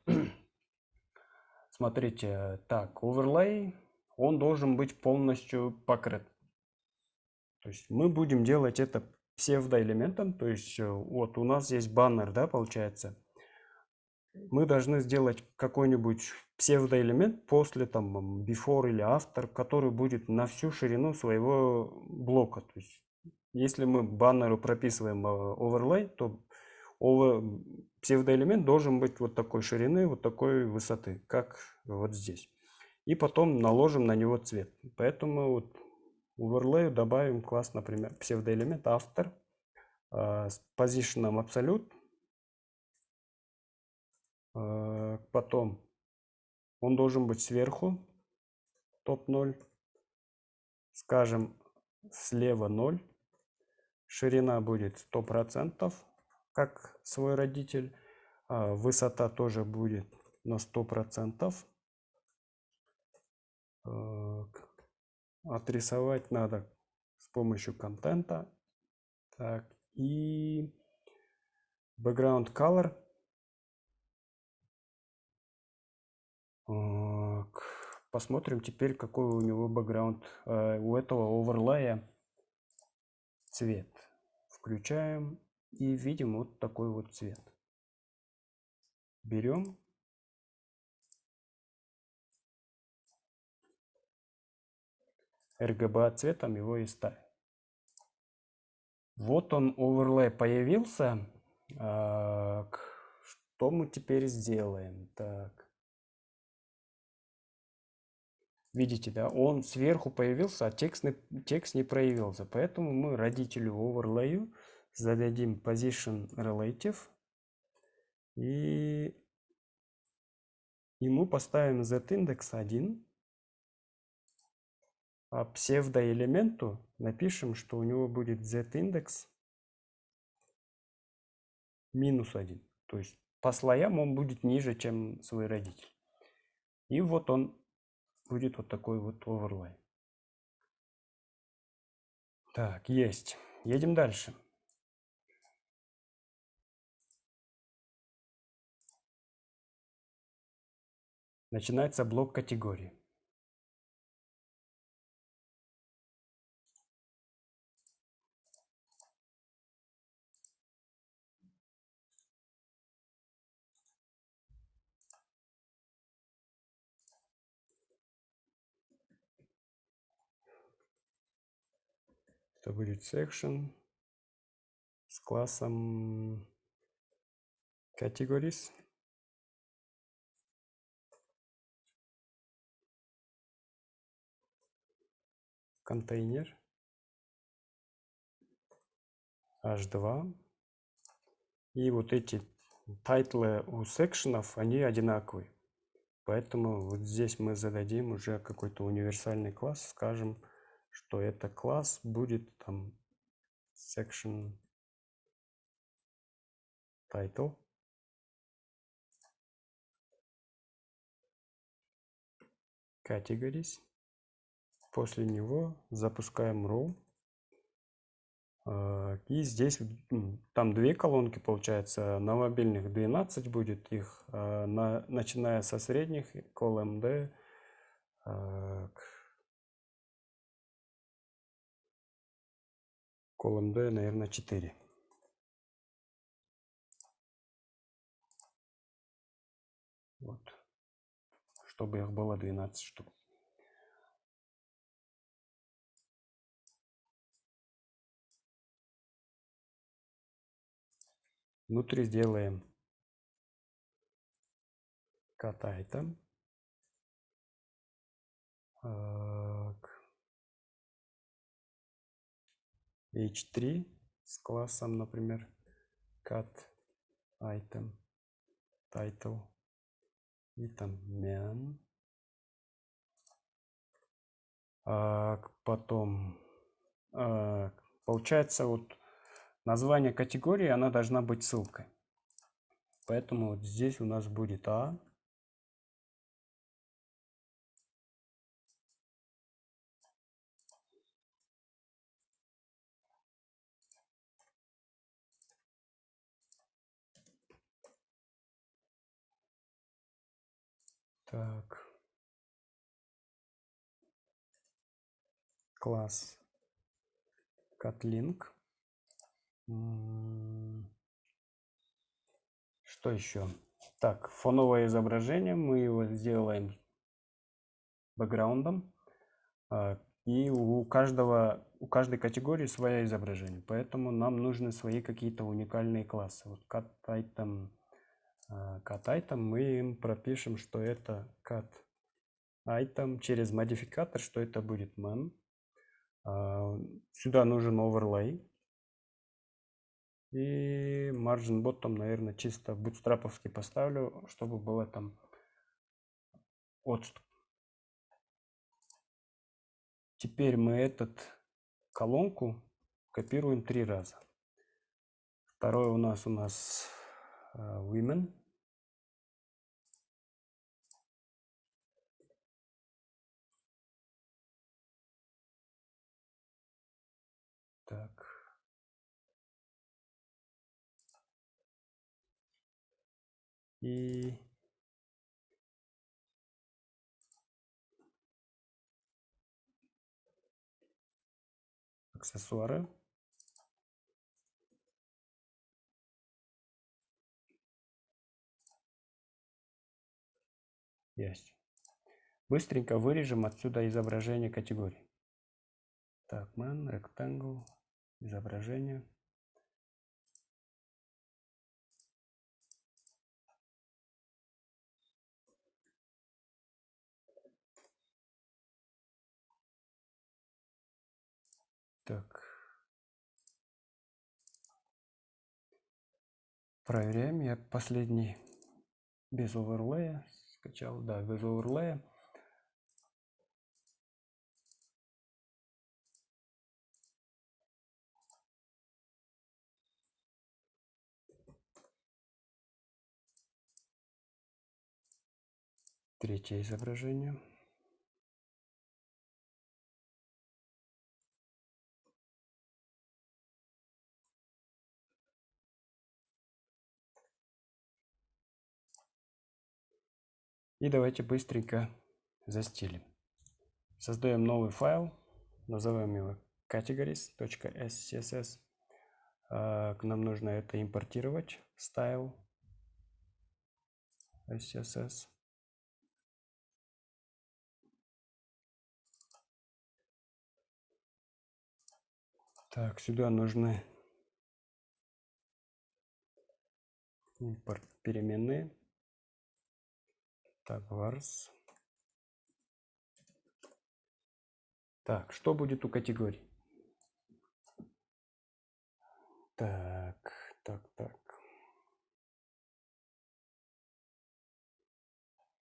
Смотрите, так, оверлей, он должен быть полностью покрыт. То есть мы будем делать это псевдоэлементом, то есть вот у нас есть баннер, да, получается. Мы должны сделать какой-нибудь псевдоэлемент после там before или after, который будет на всю ширину своего блока. То есть если мы баннеру прописываем оверлей, то псевдоэлемент должен быть вот такой ширины, вот такой высоты, как вот здесь. И потом наложим на него цвет. Поэтому вот оверлею добавим класс, например, псевдоэлемент after с position absolute. Потом он должен быть сверху, топ 0. Скажем, слева 0. Ширина будет 100%, как свой родитель. Высота тоже будет на 100%. Отрисовать надо с помощью контента. Так, и background color. Посмотрим теперь, какой у него бэкграунд, у этого оверлея цвет. Включаем и видим вот такой вот цвет. Берем. RGB цветом его и ставим. Вот он, оверлей появился. Что мы теперь сделаем? Так. Видите, да, он сверху появился, а текст не проявился. Поэтому мы родителю оверлею зададим position relative и ему поставим z-индекс 1, а псевдоэлементу напишем, что у него будет z-индекс -1. То есть по слоям он будет ниже, чем свой родитель. И вот он будет вот такой вот оверлей. Так, есть. Едем дальше. Начинается блок категории. Это будет section с классом categories. Контейнер h2. И вот эти тайтлы у секшенов, они одинаковые. Поэтому вот здесь мы зададим уже какой-то универсальный класс. Скажем, что это класс будет там section title. Categories. После него запускаем row. И здесь там две колонки получается. На мобильных 12 будет их, начиная со средних, column-d. Column-d, наверное, 4. Вот. Чтобы их было 12 штук. Внутри сделаем cut item. h3 с классом, например, cut item title и там man. Потом получается вот название категории, она должна быть ссылкой. Поэтому вот здесь у нас будет Так. Класс CatLink. Что еще? Так, фоновое изображение. Мы его сделаем бэкграундом. И у каждой категории свое изображение. Поэтому нам нужны свои какие-то уникальные классы. Вот CatItem мы им пропишем, что это CatItem через модификатор, что это будет man. Сюда нужен overlay. И margin bottom, наверное, чисто бутстраповский поставлю, чтобы было там отступ. Теперь мы этот колонку копируем 3 раза. Второй у нас women. Так. И аксессуары. Есть. Быстренько вырежем отсюда изображение категории. Так, man, rectangle, изображение. Так. Проверяем. Я последний без оверлея скачал. Да, без оверлея. Третье изображение. И давайте быстренько застилим. Создаем новый файл, назовем его categories.scss. Нам нужно это импортировать. Style SCSS. Так, сюда нужны импорт переменные. Так, vars. Так, что будет у категорий? Так.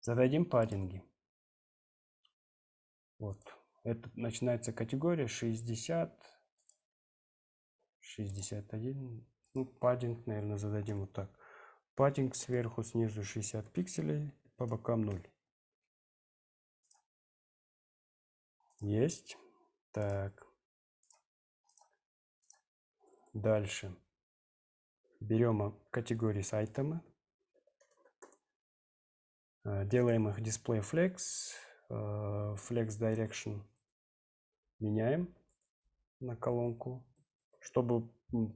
Зададим паддинги. Вот. Это начинается категория 60, 61. Ну, паддинг, наверное, зададим вот так. Паддинг сверху, снизу 60 пикселей, по бокам 0. Есть. Так. Дальше. Берем категории с айтемы. Делаем их display flex. Flex direction меняем на колонку, чтобы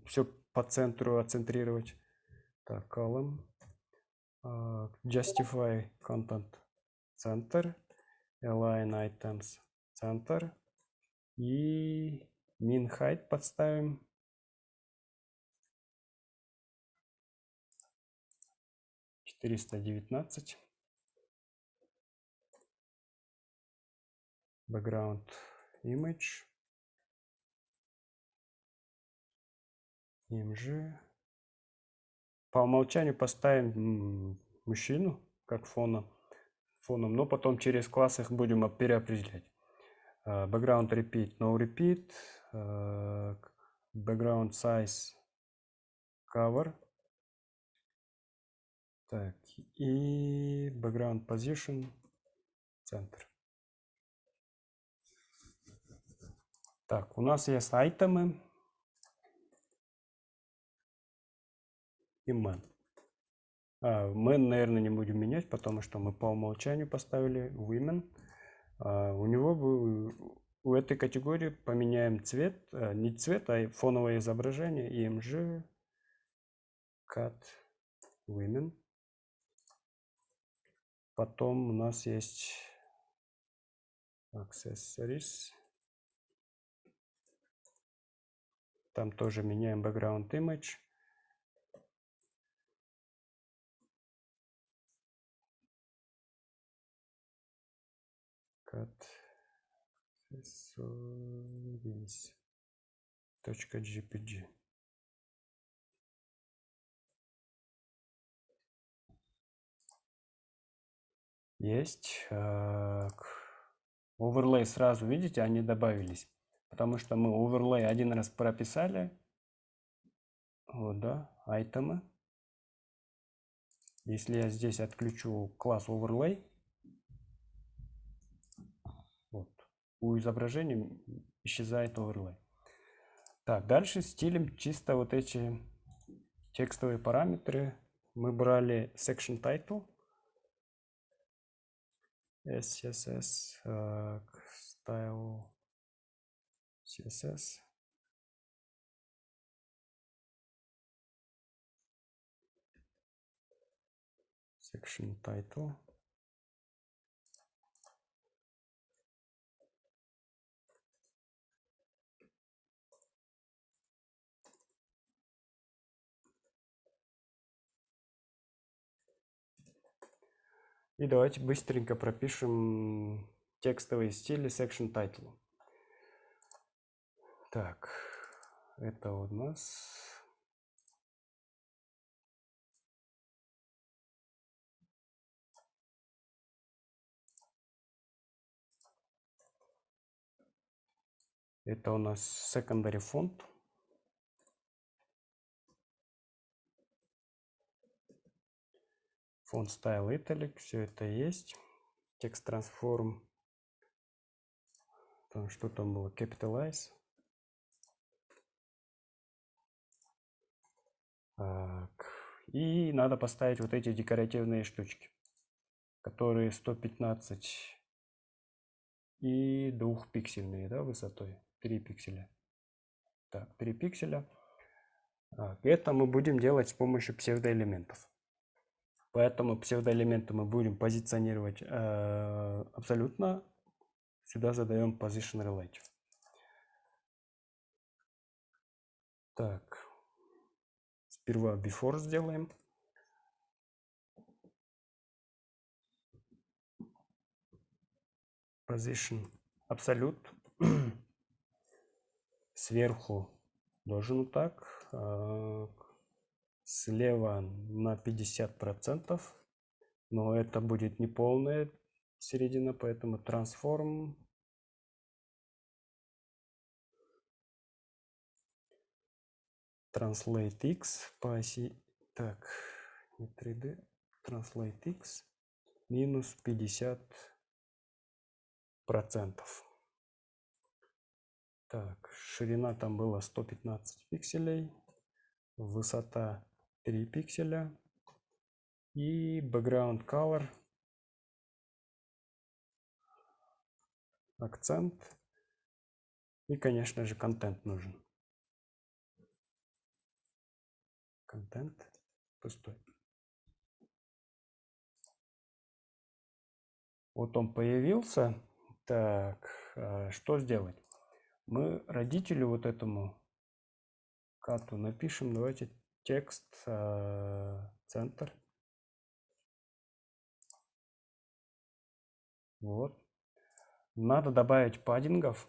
все по центру отцентрировать. Так, column. Justify content center. Align items center. И min height подставим. $419. Background image. img. По умолчанию поставим мужчину как фоном, но потом через класс их будем переопределять. Background repeat, no repeat, background size cover, так, и background position центр. Так, у нас есть айтемы и man. Мы, наверное, не будем менять, потому что мы по умолчанию поставили women. У этой категории поменяем цвет, не цвет, а фоновое изображение, img cut women. Потом у нас есть accessories. Там тоже меняем background image. Cut accessories. .jpg. Есть. Оверлей сразу, видите, они добавились. Потому что мы оверлей один раз прописали. Вот, да, айтемы. Если я здесь отключу класс overlay, вот, у изображения исчезает overlay. Так, дальше стилем чисто вот эти текстовые параметры. Мы брали section title, SCSS, style, CSS. Section title. И давайте быстренько пропишем текстовые стили section title. Так, это у нас... Это у нас secondary font. Font style italic, все это есть. Text transform. Там, что там было? Capitalize. Так. И надо поставить вот эти декоративные штучки, которые 115 и 2-пиксельные, да, высотой. 3 пикселя. Так, 3 пикселя. Это мы будем делать с помощью псевдоэлементов. Поэтому псевдоэлементы мы будем позиционировать абсолютно. Сюда задаем position relative. Так, сперва before сделаем. Position абсолют. Сверху должен вот так. Слева на 50%. Но это будет не полная середина, поэтому transform. Translate x по оси. Так, не 3D. Translate x минус 50%. Так, ширина там была 115 пикселей, высота 3 пикселя и background color, акцент и, конечно же, контент нужен. Контент пустой. Вот он появился. Так, что сделать? Мы родителю вот этому кату напишем, давайте текст центр. Вот. Надо добавить паддингов.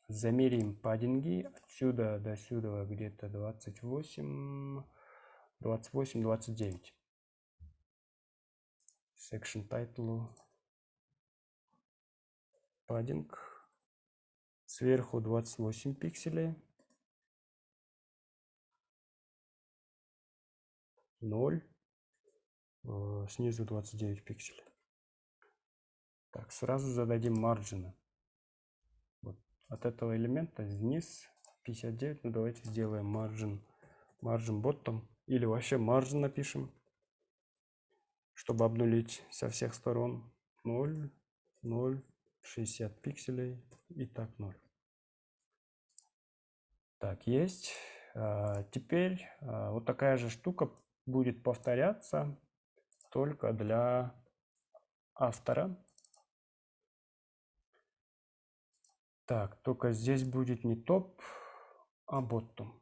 Замерим паддинги. Отсюда до сюда где-то 28, 28, 29. Section title. Паддинг. Сверху 28 пикселей. 0. Снизу 29 пикселей. Так, сразу зададим марджины. Вот. От этого элемента вниз 59. Ну, давайте сделаем margin bottom. Или вообще margin напишем, чтобы обнулить со всех сторон. 0, 0, 60 пикселей. И так 0. Так, есть. Теперь вот такая же штука будет повторяться только для автора. Так, только здесь будет не топ, а bottom.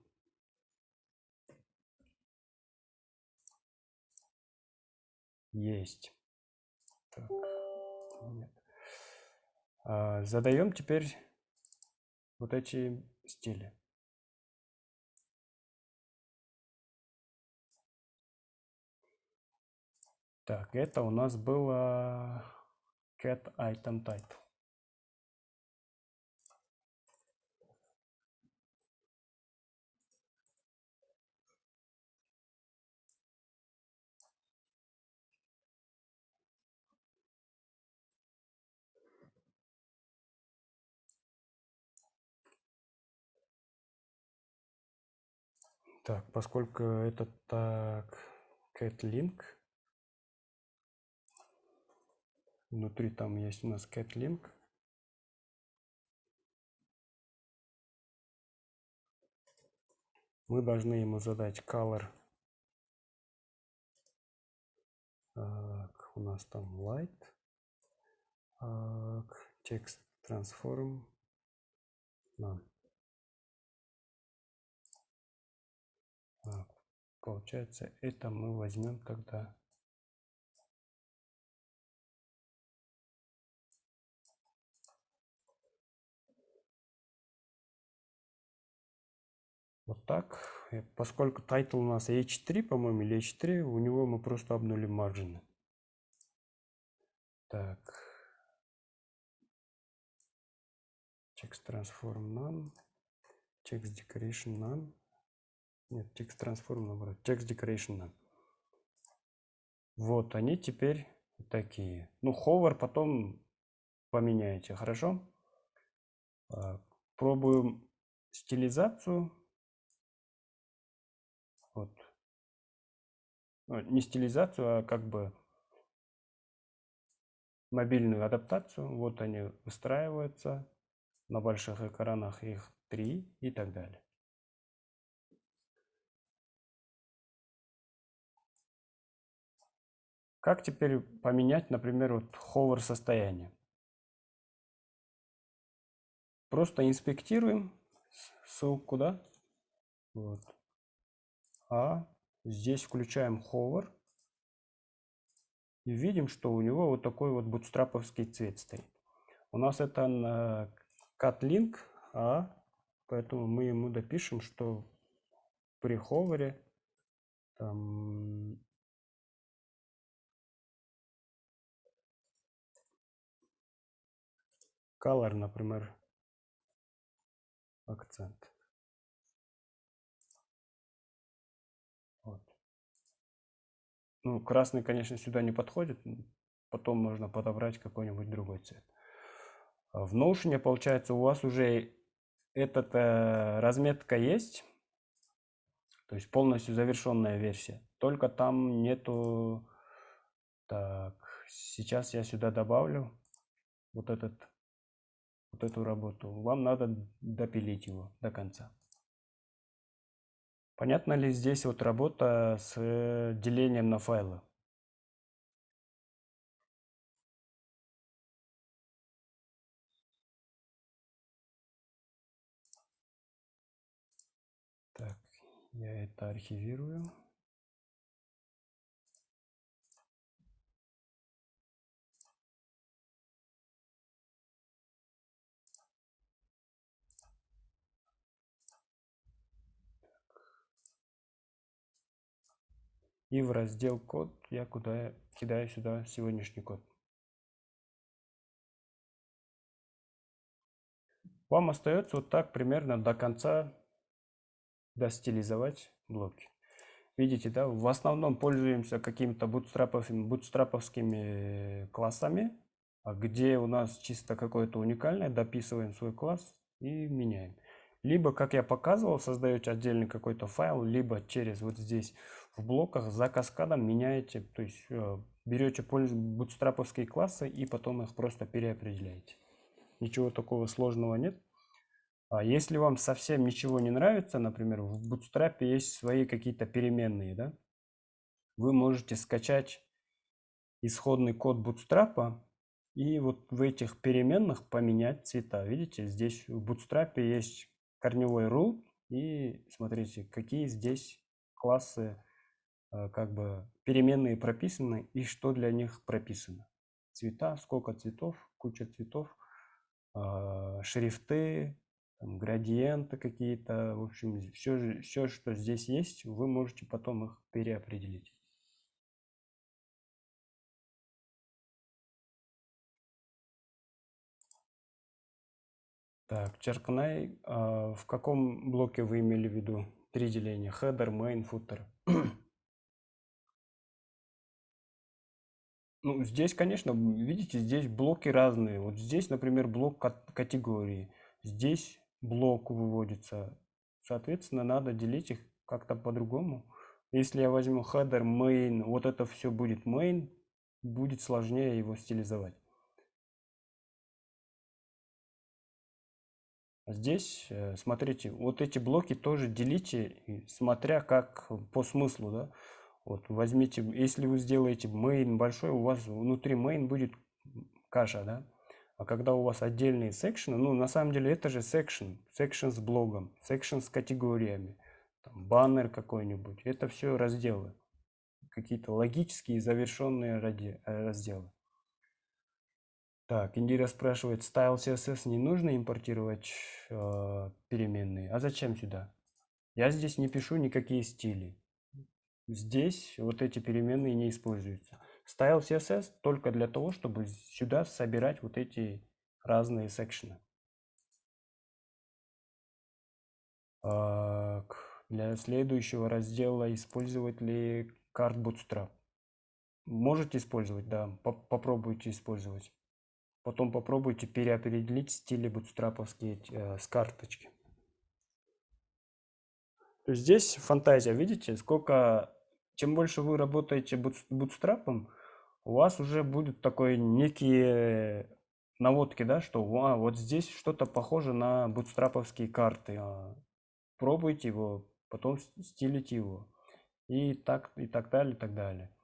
Есть. Так, нет. Задаем теперь вот эти стили. Так, это у нас было cat item title. Так, поскольку это так cat link, внутри там есть у нас cat link. Мы должны ему задать color. Так, у нас там light. Так, text transform. None. Получается, это мы возьмем тогда. Вот так. Поскольку title у нас H3, по-моему, или H3, у него мы просто обнулим маржины. Так. Text transform none. Text decoration none. Нет, text transform наоборот. Text decoration none. Вот они теперь такие. Ну, hover потом поменяете, хорошо? Пробуем стилизацию. Вот. Ну, не стилизацию, а как бы мобильную адаптацию. Вот они выстраиваются. На больших экранах их 3 и так далее. Как теперь поменять, например, вот hover состояние? Просто инспектируем ссылку, да? Вот. Здесь включаем hover и видим, что у него вот такой вот бутстраповский цвет стоит. У нас это на cat link, поэтому мы ему допишем, что при ховере там color, например, акцент. Вот. Ну, красный, конечно, сюда не подходит. Потом можно подобрать какой-нибудь другой цвет. В Notion, получается, у вас уже эта разметка есть, то есть полностью завершенная версия. Только там нету. Так, сейчас я сюда добавлю вот эту работу. Вам надо допилить его до конца. Понятно ли здесь вот работа с делением на файлы? Так, я это архивирую. И в раздел код я кидаю сюда сегодняшний код. Вам остается вот так примерно до конца достилизовать блоки. Видите, да, в основном пользуемся какими-то бутстраповскими классами, где у нас чисто какое-то уникальное, дописываем свой класс и меняем. Либо, как я показывал, создаете отдельный какой-то файл, либо через вот здесь в блоках за каскадом меняете, то есть берете бутстраповские классы и потом их просто переопределяете. Ничего такого сложного нет. А если вам совсем ничего не нравится, например, в Bootstrap есть свои какие-то переменные, да, вы можете скачать исходный код Bootstrap и вот в этих переменных поменять цвета. Видите, здесь в Bootstrap есть корневой root, и смотрите, какие здесь классы, как бы переменные прописаны и что для них прописано. Цвета, сколько цветов, куча цветов, шрифты, градиенты какие-то, в общем, все, что здесь есть, вы можете потом их переопределить. Так, Черкнай, в каком блоке вы имели в виду 3 деления? Header, main, footer. Ну, здесь, конечно, видите, здесь блоки разные. Вот здесь, например, блок категории. Здесь блок выводится. Соответственно, надо делить их как-то по-другому. Если я возьму header, main, вот это все будет main, будет сложнее его стилизовать. Здесь, смотрите, вот эти блоки тоже делите, смотря как по смыслу, да. Вот возьмите, если вы сделаете main большой, у вас внутри main будет каша, да. А когда у вас отдельные секшены, ну на самом деле это же section с блогом, section с категориями, там, баннер какой-нибудь, это все разделы, какие-то логические завершенные разделы. Так, Индира спрашивает, style CSS не нужно импортировать переменные? А зачем сюда? Я здесь не пишу никакие стили. Здесь вот эти переменные не используются. Style CSS только для того, чтобы сюда собирать вот эти разные секшены. Для следующего раздела использовать ли Card Bootstrap? Можете использовать, да, попробуйте использовать. Потом попробуйте переопределить стили бутстраповские с карточки. То есть здесь фантазия, видите, сколько, чем больше вы работаете бутстрапом, у вас уже будут такой некие наводки, да, что вот здесь что-то похоже на бутстраповские карты. Пробуйте его, потом стилите его. И так далее, и так далее.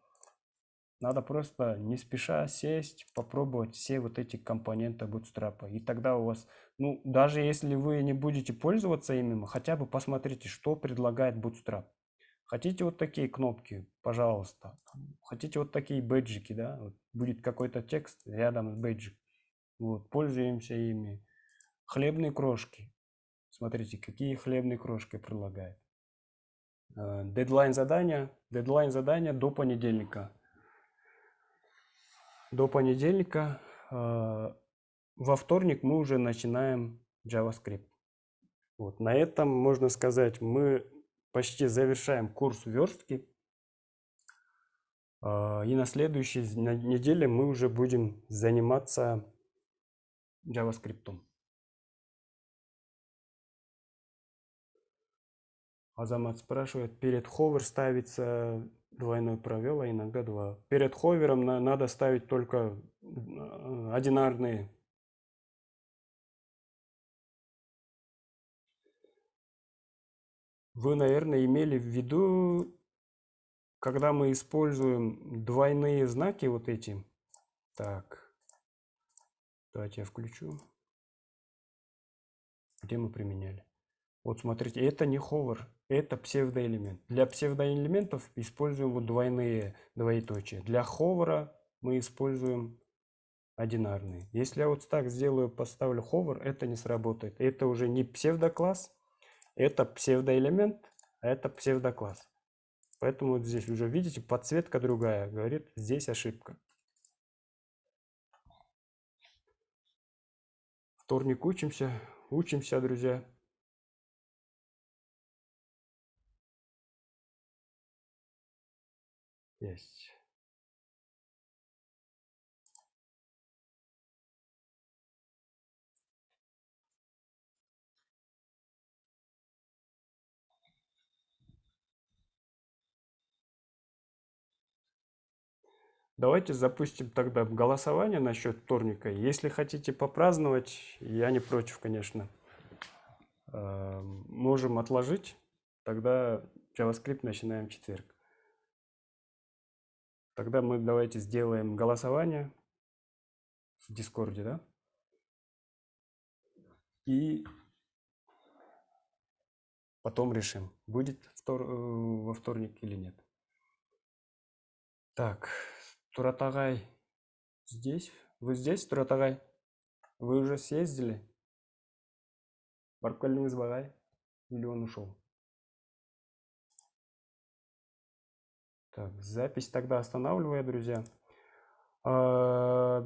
Надо просто не спеша сесть, попробовать все вот эти компоненты Bootstrap. И тогда у вас, ну, даже если вы не будете пользоваться ими, хотя бы посмотрите, что предлагает Bootstrap. Хотите вот такие кнопки, пожалуйста. Хотите вот такие бэджики, да, вот будет какой-то текст рядом с бэджик. Вот, пользуемся ими. Хлебные крошки. Смотрите, какие хлебные крошки предлагает. Дедлайн задания до понедельника. До понедельника. Во вторник мы уже начинаем JavaScript. Вот. На этом, можно сказать, мы почти завершаем курс верстки. И на следующей неделе мы уже будем заниматься JavaScript. Азамат спрашивает, перед ховер ставится двойной провел, а иногда два. Перед ховером надо ставить только одинарные. Вы, наверное, имели в виду, когда мы используем двойные знаки вот эти. Так, давайте я включу. Где мы применяли? Вот смотрите, это не ховер, это псевдоэлемент. Для псевдоэлементов используем вот двойные двоеточия. Для ховера мы используем одинарные. Если я вот так сделаю, поставлю ховер, это не сработает. Это уже не псевдокласс, это псевдоэлемент, а это псевдокласс. Поэтому вот здесь уже видите, подсветка другая, говорит, здесь ошибка. Вторник учимся, друзья. Есть. Давайте запустим тогда голосование насчет вторника. Если хотите попраздновать, я не против, конечно. Можем отложить, тогда JavaScript начинаем в четверг. Тогда мы давайте сделаем голосование в Дискорде, да? И потом решим, будет во вторник или нет. Так, Туратагай здесь? Вы здесь, Туратагай? Вы уже съездили? Баркалиныз Багай? Или он ушел? Так, запись тогда останавливаю, друзья. Давай